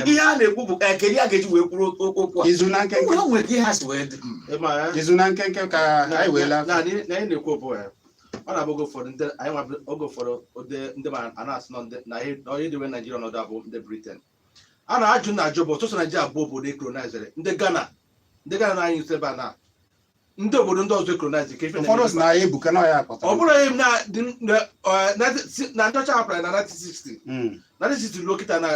ihe a na-ekwu bụ kedu a ga-eji wee kwuru okwu a izu na nkenke nwere ihe ha si wee dị izu na nkenke ka anyị wee laa na anyị na-ekwu okwu ya ọ na-abụ oge ụfọdụ ndị ma a na-asị na onye dị we Naijiria ọnọdụ abụ ndị Britain a na-ajụ na ajụ bụ ọtụtụ Naijiria abụọ obodo ekolonizere ndị Ghana na anyị nso ebe a na ndị obodo ndị ọzọ ekolonize ka ife ụfọdụ si na ya ebuka na ya akpọtara ọ bụrụ ihe na ndị ọcha hapụrụ na 1960 na 1960 ruo kịta na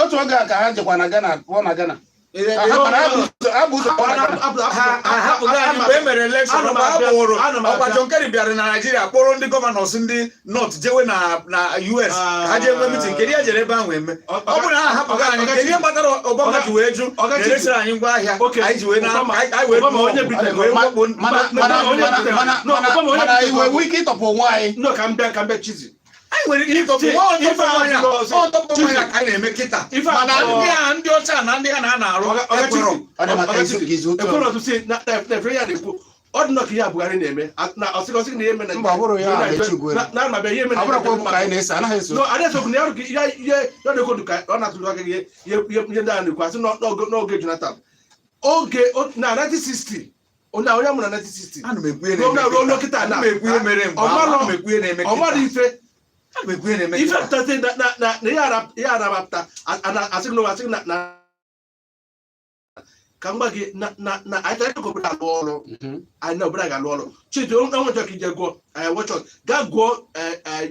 otu oge a ka ha jekwa na Ghana pụọ na Ghana emere elekshọn ọkwa John Kerry bịara na Naịjirịa kpọrọ ndị gọvanọs ndị North jewe na US ha jee nwe mitin kedu ihe jere ebe ahụ eme ọ bụrụ na ha hapụga anyị kedu ihe kpatara Obama ji wee jụ na-eresịrị anyị ngwa ahịa anyị ji wee mana iwe nwee ike ịtọpụ onwe anyị ka mbịa Chizzy anyị nwere ike ịtọpụ ọtọpụ mmanya ka anyị na-eme kịta mana ndị ọcha na ndị ha na-arụ ọ dị nọ ka ihe Buhari na-eme na ọsịgọsị na ihe eme na-esokwu na ihe na-ekodu ka ọ na-atụrụ aka ihe ndị a na-ekwu asị n'oge Jonathan oge na 1960 onye amụ na 1960 ruo kịta na ọmara ife pụtasị na ihe arabapụta asị na ka mgba gị na anyị chọrọ obodo alụ ọrụ anyị na obodo ga-alụ ọrụ Chizzy onwe chọrọ ka ije gụọ wechọt gaa gụọ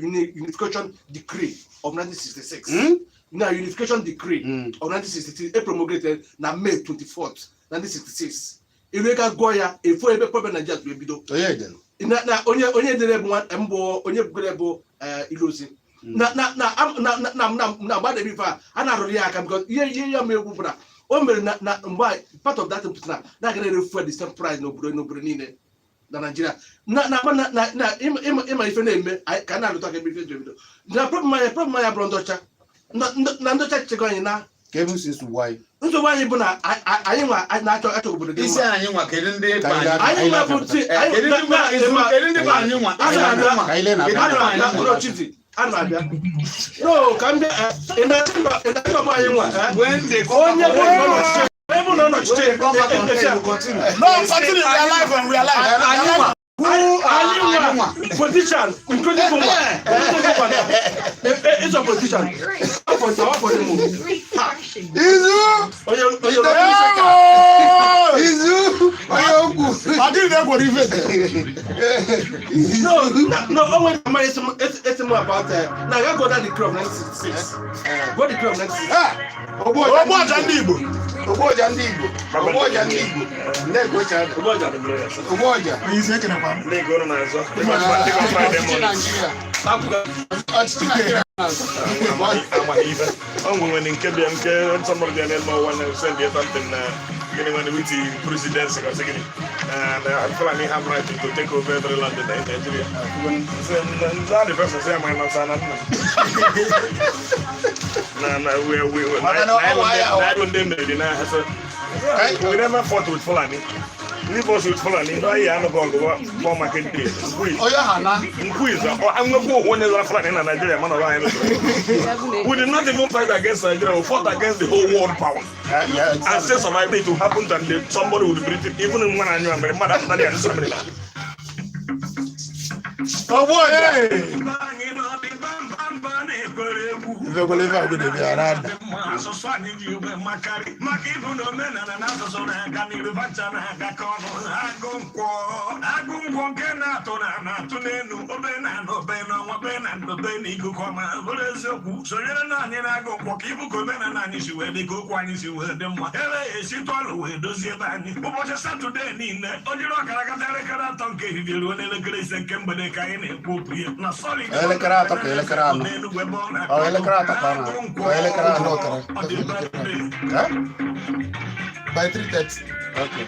unification decree of 1966 na unification decree of 1966 promulgated na May 24th 1966 iru ga gụọ ya efo ebe problem Nigeria wee bido na onye dere mbụ onye bugoro bụ Ilozi na mgbada ife a na-arụrụ ya aka because ihe ya ma egwu bụra o mere na mgbe part of that pụtara na aga na-erefu the same price n'obodo niile na Nigeria ịma ife na-eme ka a na-alụta ka ebe ife ji ebido na problem ya bụrụ ndị ọcha chekwa anyị na nsogbu anyị bụ na anyị nwa na-achọ obodo dị mma Chizzy ana abịa no ka ndị ọmụ anyị nwa onye bụ na ọnọchite politician including it's a politician no only it's more about now I go down the decree of 1966 go the decree of 1966 Ogboja ndị Igbo Ogboja ise kenekwa Lego na azọ when in Kebia and somebody else one send you something when we see presidency or something and I feel like I have right to take over every land in Nigeria. So the person say my son we never fought with Fulani. Leave us with Fulani. No, I am going to go for my kid. Oh, yeah, I'm going to go when there's a Fulani in Nigeria. We did not even fight against Nigeria. We fought against the whole world power. And say something to happen that somebody would beat it, even when I knew I'm a mother and somebody. Oh, boy, hey! asụsụ anyị ji ugbe makarị maka ịbụ na omenala na asụsụ na-aga n'iru bacha na-aga ka ọnụ agụ nkwọ nke na-atụ na-atụ n'elu obe na obe n'ọnwa be na ndobe na ikuku ọma bụrụ eziokwu sonyere na anyị na-agụ nkwọ ka ịbụ ka omenala anyị si wee dị ka okwu anyị si wee dị mma ebe esitụ ọlụ wee dozie ebe anyị ụbọchị Satọde niile o jiri ọkara gata elekere 3 nke ehihie ruo n'elekere 5 nke mgbede ka anyị na-ekwu okwu ya na solid elekere 3 ka elekere 4 elekere 3 ka elekere 4 by 3:30. Okay.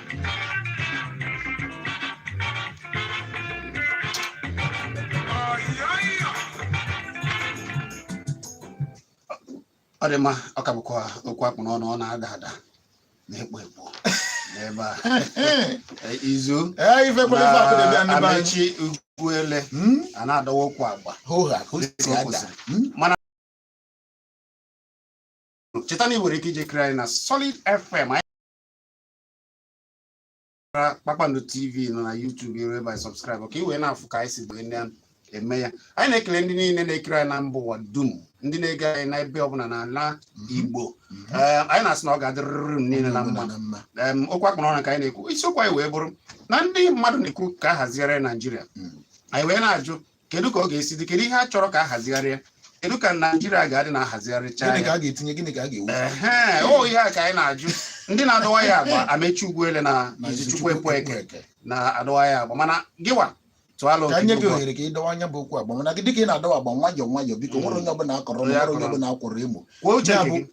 Ọ dị mma, ọ ka bụkwa okwu akpụ n'ọnụ, ọ na-ada ada na-ekpo ekpo n'ebe a izu Amechi Ugwuele a na-adọwa okwu agba mana cheta na ị nwere ike ije kiri anyị na Solid FM Kpakpando TV nọ na YouTube iru ebe anyị subscribe ka ị wee na-afụ ka anyị si eme ya. Anyị na-ekele ndị niile na-ekiri anyị na mba ụwa dum, ndị na-ege anyị na ebe ọbụla n'ala Igbo. Anyị na-asị na ọ ga-adịrịrị m niile na mma. Okwu akpọrọ ọnụ ka anyị na-ekwu, isiokwu anyị wee bụrụ na ndị mmadụ na-ekwu ka a hazigharịa Nigeria. Anyị wee na-ajụ kedu ka ọ ga-esi dị, kedu ihe a chọrọ ka a hazigharịa, kedu ka Nigeria ga-adị na ahazigharịcha ya. Gịnị ka a ga-etinye, gịnị ka a ga-ewu? Ihe a ka anyị na-ajụ. Ndị na-adọwa ya agba Amechi Ugwuele na Izuchukwu Ekwe na-adọwa ya agba, mana gịwa tụalụ ka nye gị ohere ka ị dọwa anya bụ okwu agba, mana gị dịka ị na-adọwa agba nwayọọ nwayọọ, biko nwere onye ọbụla akọrọ, nwere onye ọbụla akwụrụ emo. Kwuo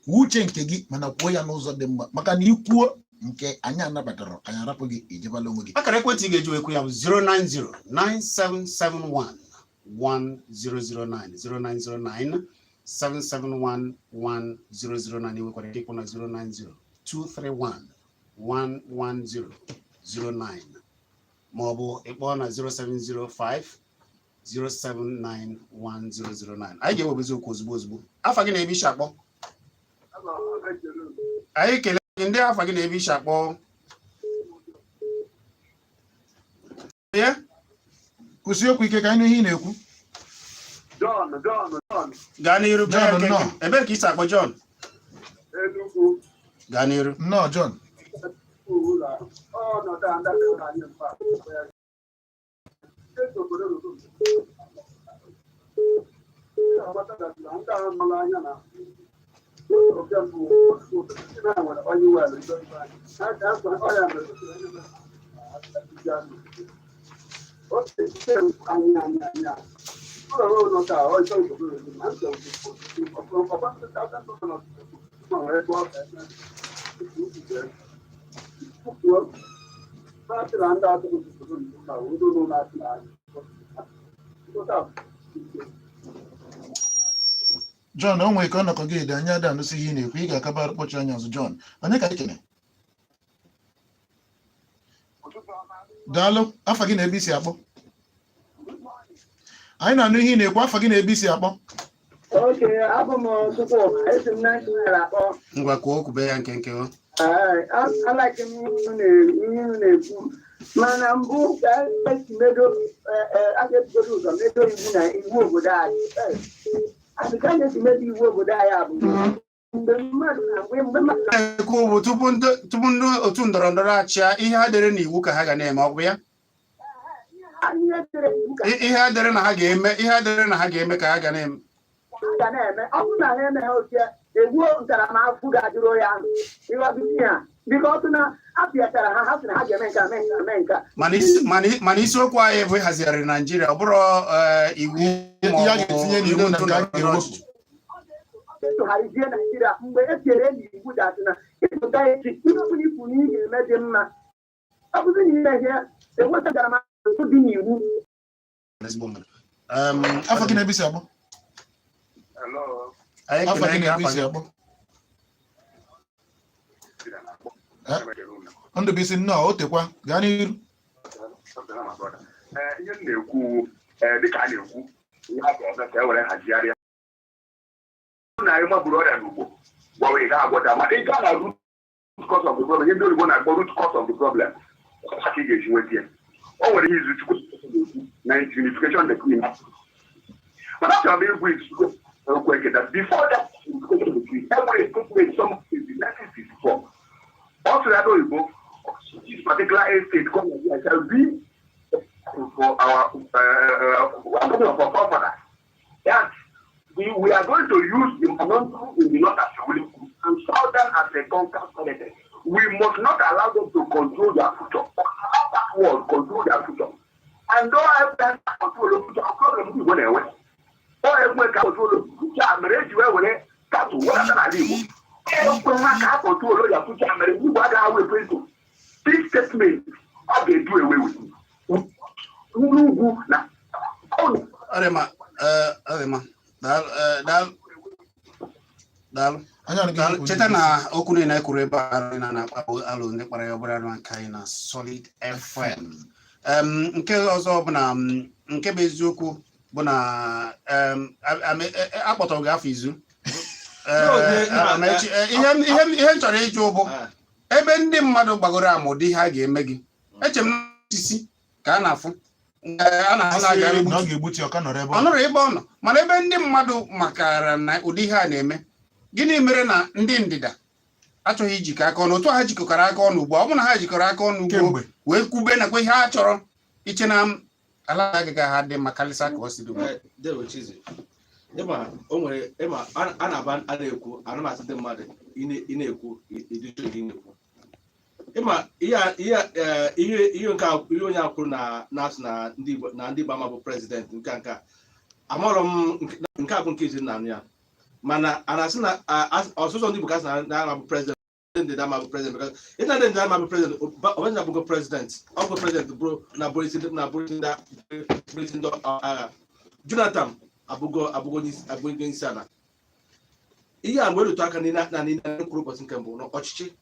uche nke gị, mana kwuo ya n'ụzọ dị mma, maka na ikwuo nke anyị anabatara anyị arapụ gị ijebala onwe gị. Akara ekwentị ị ga-eji ekwu ya bụ 09097711009 09097711009. Enwekwara ike ịkpọ na 09023111009 maọbụ ịkpọ na 07050791009. Anyị ga-ewebezi okwu ozugbo. Afa gị na-ebe isi akpọ? Anyị kelee gị. Ndị afa gị na-ebe isi akpọ? Kwụsị okwu ike ka anyị nụ ihe ị na-ekwu. John. Gaa n'iru. Ebe ka isi akpọ John? Gaa n'iru. Nnọọ John. John, o nwere ka ọ nọkọ gị ede anya ada anụsị ihe ị na-ekwu, ị ga-akaba kpọchi anya ọzọ. John, onye ka ekene? Daalụ. Afa gị na-ebe isi akpọ? Anyị na-anụ ihe ị na-ekwu. Afa gị na-ebe isi akpọ? Abụ m Chukwuka, esi m na Nigeria akpọ. Ngwa kwuo okwu be ya nkenke o. Alaghị m ihe na-ekwu, mana mbụ ka esi medo aka ebigodo ụzọ medo iwu obodo anyị. Adịka anyị esi medo iwu obodo anyị abụ mgbe mmadụ na-ekwu bụ tupu ndị otu ndọrọ ndọrọ achịa, ihe ha dere n'iwu ka ha ga na-eme, ọ bụ ya? Ihe ha dere na ha ga-eme ka ha ga na-eme. Ọ bụrụ na ha emeghe otu egwu ntaramahụhụ ga-adịrị ya ịghọbisi ha, biko ọtụ na apịachara ha sị na ha ga-eme nka mee nka. Mana isiokwu anyị bụ ịhazigharị Nigeria, ọ bụrụ iwu ịtụgharịzie Nigeria mgbe e tinyere n'iwu datị na ịpụta echi ihe ọbụla ikwu na ị ga-eme dị mma. Ọ bụzi na ime ihe enweta ntaramahụhụ dị n'iwu. Afọ gị na-ebe isi akpọ? Afọ gị na-ebe isi akpọ? Ndụbụisi nnọọ, o tekwa, gaa n'iru. Ihe m na-ekwu dịka a na-ekwu ihe a ga-eme ka e were hazigharịa na anyị maburu ọrịa n'ugbo gwawa ị ga-agwọta, mana ị gaa na root cause of the problem, ihe ndị oyibo na-akpọ root cause of the problem, ka ị ga-eji nweta ya. O nwere ihe Izuchukwu na unification the queen, mana achọrọ m ịgwa Izuchukwu okwu eke that before that every statement some in 1964. Also, I know Igbo, this particular estate shall be for our forefathers. That we are going to use the Manonto in the north as a willing and southern as a conquered. We must not allow them to control their future. Allow that world control their future. And don't have that control the future. Problem is when they went. Or if we can control the future, I'm ready to wear that's what I live. If we can control their future, I'm ready to wear our way to. This statement, how they do away with it. Adema, cheta na okwu niile kwuru ebe a na-akpapụ alụ ndị kpara ya ọbụla maka anyị na Solid FM. Nke ọzọ bụ na nke bụ eziokwu bụ na akpọtọrọ gị afọ izu. Ihe m chọrọ ịjụ bụ ebe ndị mmadụ gbagoro amụ dị ha ga-eme gị. Eche m n'isi ka a na-afụ. Ọnọrọ ebe ọ nọ mana ebe ndị mmadụ makara na ụdị ha na-eme gịnị mere na ndị ndịda achọghị ijikọ aka ọnụ otu ha jikọkara aka ọnụ ugbu ọ bụ na ha jikọrọ aka ọnụ ugbu wee kwube nakwa ihe ha chọrọ iche na ala agaghị ha dị maka kalịsa ka ọ si dị a na-aba a na-ekwu anụmatụ ndị mmadụ ị na-ekwu ịdịchọ ihe na-ekwu ịma ihe onye a kwuru na-asụ na ndị Igbo ama bụ prezidenti nke amarọ m nke a bụ nke izi na anụ ya mana a na-asị na ọsụsọ ndị Igbo kasị na ama bụ prezidenti ndị ama bụ prezidenti ịna ndị ama bụ prezidenti ọbụla abụgo prezidenti ọ bụ prezidenti bụrụ na bụrụ ndị agha Jonathan abụgo isi ala ihe a mgbe erutu aka na kwuru ụbọchị nke mbụ n'ọchịchị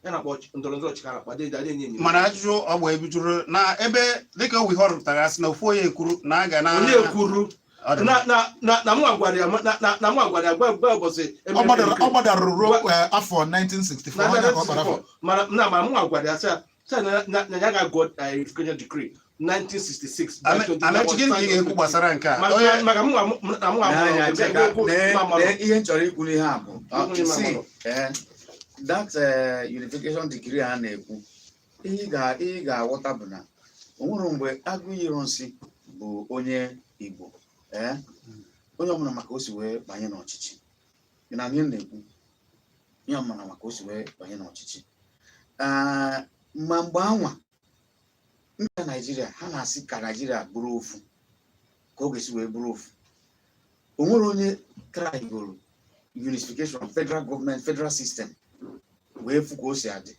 ya na-akpọ ndọrọndọrọ ọchịchị na-akpa enye mana ajụjụ ọgba ebijuru na ebe dịka owe ihe ọ rụpụtara asị na ofu onye ekwuru na aga na onye ekwuru na mwa gwara ya gwa ụbọchị ọ gbadarụrụ afọ 1964 ma mwa gwara ya sị na ya ga-agụ education decree 1966 ga-ekwu gbasara nke a ihe nchọrọ ikwu n'ihe a bụ that unification decree a na-ekwu ihe ị ga-aghọta bụ na o nwere mgbe Agụiyi Nsị bụ onye Igbo onye ọbụla maka o si wee banye n'ọchịchị na ihe na-ekwu ihe ọbụla maka o si wee banye n'ọchịchị ma mgbe anwa ndị Naijiria ha na-asị ka Naijiria bụrụ ofu ka ọ ga-esi wee bụrụ ofu o nwere onye tribal unification federal government federal system wee fụ ka o si adị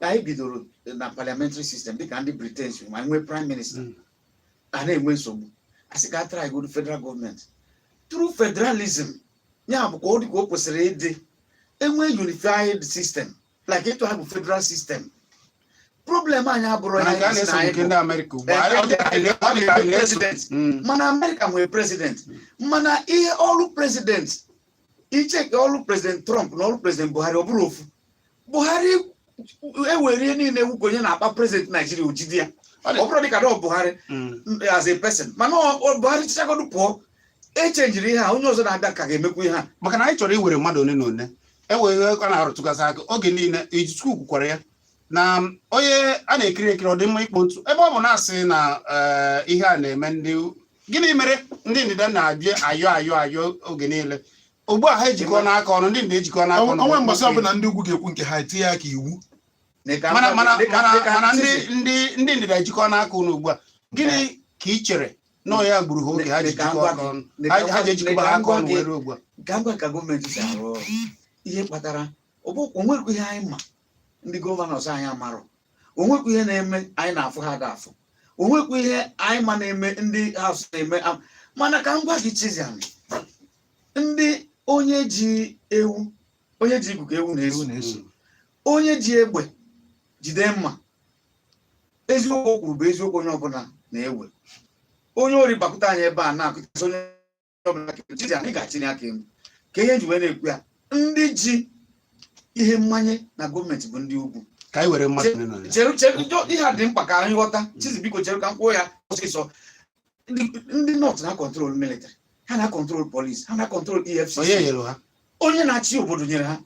anyị bidoro na parliamentary system dịka ndị Britain ma nwee prime minister a na-enwe nsogbu asị ka a tribal federal government through federalism ya bụ ka ọ dị ka o kwesịrị ịdị enwe unified system like etu ha bụ federal system. Problem anyị abụrụ mana America nwere president mana ihe ọrụ president icheke ọrụ president Trump na ọrụ president Buhari ọ bụrụ ofu Buhari ewere niile ewugo onye na-akpa president Nigeria ojidi ya ọ bụrụ dịka dọ Buhari as a person mana Buhari chichagodu pụọ echenjiri ihe a onye ọzọ na-abịa ka ga-emekwa ihe a maka na anyị chọrọ iwere mmadụ one na one ewere ka na-arụtụgasị aka oge niile Ejikwu kwukwara ya na onye a na-ekiri ọ dị mma ikpo ntu ebe ọ bụ na-asị na ihe a na-eme ndị gịnị mere ndị ndịda na-abịa ayọ oge niile ugbu a ha ejikọ n'aka ọnụ ndị ndịda ejikọ n'aka ọnụ onwe mgbasa bụ na ndị ugwu ga-ekwu nke ha etinye aka iwu mana ndị ndịda ejikọ n'aka ọnụ ugbu a gịnị ka ị chere na ya gburu ha oge ha ji ejikọ aka ọnụ ha ji ejikọ aka ọnụ were ugbu a gamba ka gọọmenti si arụ ọrụ ihe kpatara onwekwa ihe anyị ma ndị gọvanọs anyị amarọ onwekwa ihe na-eme anyị na-afụ ha ga-afụ onwekwa ihe anyị ma na-eme ndị haus na-eme mana ka m gwa gị Chizzy ndị onye ji ikuku ewu na-eso onye ji egbe jide mma eziokwu o kwuru bụ eziokwu onye ọbụla na-ewe onye ori bakụta anyị ebe a na-akụta onye ọbụla Chizzy anyị ga-atinye aka emu ka ihe nji wee na-ekwu ya ndị ji ihe mmanye na gọọmenti bụ ndị ugwu ka anyị were mmadụ ihe a dị mkpa ka anyị ghọta Chizzy biko chere ka m kwuo ya ọsịsọ ndị North na-akọntrol military ha na-akọntrol police ha na-akọntrol EFCC onye na-achị obodo nyere ha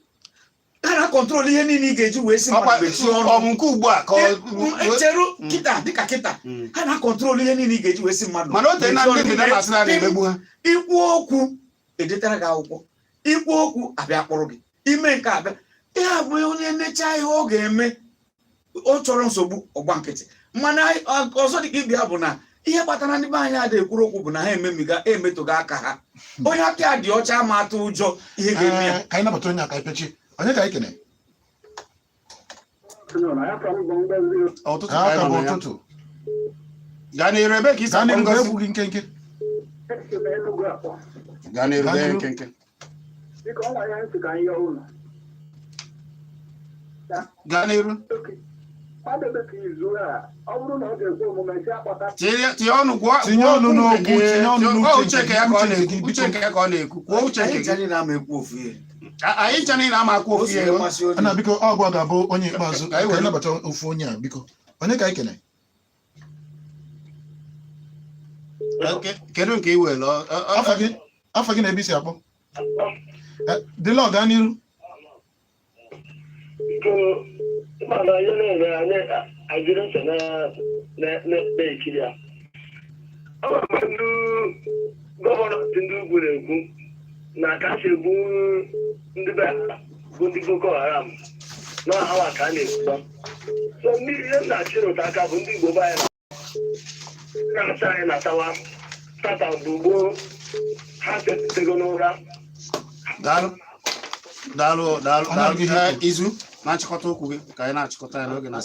na kọntrol ihe niile ị ga-eji wee si mmadụ mechie ọnụ nke ugbu a echeru kịta dịka kịta ha na kọntrol ihe niile ị ga-eji wee si mmadụ mana ote na ndị na-asị na na-emegbu ha ikwu okwu edetara gị akwụkwọ ikwu okwu abịa kpọrọ gị ime nke abịa ihe abụ onye necha ihe ọ ga-eme ọ chọrọ nsogbu ọgba nkịtị mana ọzọ dịka ibia bụ na ihe kpatara ndị be anyị adịghị ekwuru okwu bụ na ha emetụga aka ha onye aka ya dị ọcha ma atụ ụjọ ihe ga-eme ya ka anyị nabata onye aka ipechi onye ka anyị kene ụtụtụ gaa n'iru ebe ka isi akpọ ngozi egwu gị nkenke gaa n'iru ebe nkenke gaa n'iru tinye ọnụ gwụọ tinye ọnụ n'okwu tinye ọnụ n'uche uche nke ya ka ọ na-ekwu uche nke ya ka ọ na-ekwu kwuo uche nke gị anyị ncha niile ama akwa ofu ihe ana biko ọgwụ ga-abụ onye ikpeazụ ka anyị nabata ofu onye a biko onye ka anyị kene kedu nke iwere afọ gị na ebe isi akpọ dịla ọga n'iru gọvanọ ndị ugwu na-ekwu na ka si egbu ndị be bụ ndị Boko Haram na hawa ka a na-ekwuba so ndị ihe na-achị rụta aka bụ ndị Igbo be anyị na-asa anyị na-atawa tata bụ gboo ha tetego n'ụra. daalụ izu na-achịkọta okwu gị ka anyị na-achịkọta ya n'oge na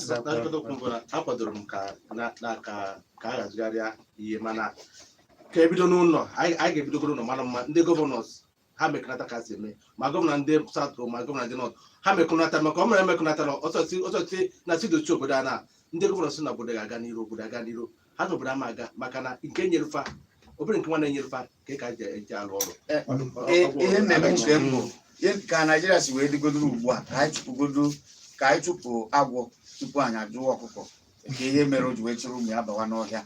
akwadoro m ka a hazigharịa ihe mana ka ebido n'ụlọ anyị ga-ebidogoro ụlọ mara mma ndị gọvanọs ha mekọnata ka si eme ma gọvanọ ndị South ma gọvanọ ndị North ha mekọnata maka ọ mere emekọnata ọtọtị na sidochi obodo a na ndị gọvanọ si na obodo ga-aga n'iru obodo aga n'iru ha na obodo ama aga maka na nke nyerefa obere nke nwanne nyerefa ka ka eji alụ ọrụ ihe na-eme nke mbụ ka Naijiria si wee dịgodoro ugbu a ka anyị chụpụ agwọ tupu anyị ajụwa ọkụkọ nke ihe mere o ji wee chịrị ụmụ ya bawa n'ọhịa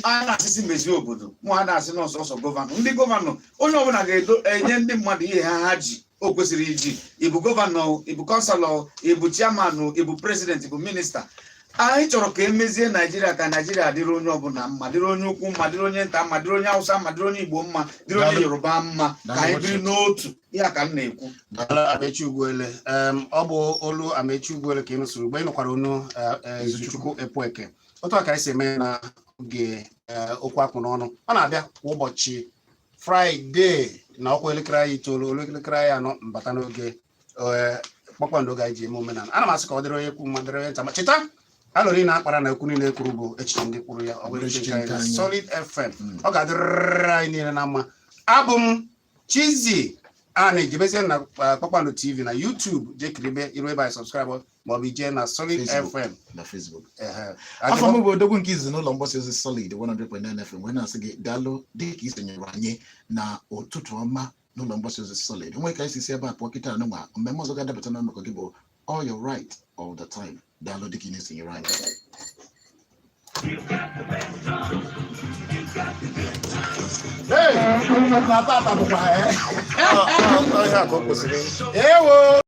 a na-asịsị mezie obodo mụ a na-asị n'ọsọsọ gọvanọ ndị gọvanọ onye ọbụla ga-enye ndị mmadụ ihe ha ji o kwesịrị iji ịbụ gọvanọ ịbụ kọnselọ ịbụ chiamanụ ịbụ prezidenti ịbụ minista anyị chọrọ ka emezie Naijiria ka Naijiria dịrị onye ọbụla mma dịrị onye ukwu mma dịrị onye nta mma dịrị onye Hausa mma dịrị onye Igbo mma dịrị onye Yoruba mma ka anyị biri n'otu ihe ka m na-ekwu. Amechi Ugwuele ọ bụ olu Amechi Ugwuele ka ị nụsịrị mgbe ị nụkwara onu Izuchukwu Epueke otu a ka anyị si eme na oge okwu akpụ n'ọnụ ọ na-abịa kwa ụbọchị Fraịde na ọkwa elekere anyị 9 elekere anyị 4 mbata n'oge kpakpando oge anyị ji eme omenala ana m asị ka ọ dịrị onye kwu mma dịrị onye nta ma cheta alụ niile akpara na ekwu niile kwuru bụ echiche ndị kwuru ya ọ bụrụ echiche anyị na Solid FM ọ ga-adịrịrị anyị niile na mma. Abụ m Chizzy a na-ejebezie na Kpakpando TV na YouTube jekiribe iru ebe anyị subscribe maọbụ ije na Solid FM na Facebook. Afọ m bụ odogwu nke izu n'ụlọ mgbasa ozi Solid 100.9 FM wee na-asị gị daalụ dịka isonyere anyị na ụtụtụ ọma n'ụlọ mgbasa ozi Solid. Nwe ka isi ebe a pụọ kịta anụnwa mmemme ọzọ ga-adabata n'ọnọkọ gị bụ all your right all the time. Daalụ dịka ị na-esonyere anyị. Ewo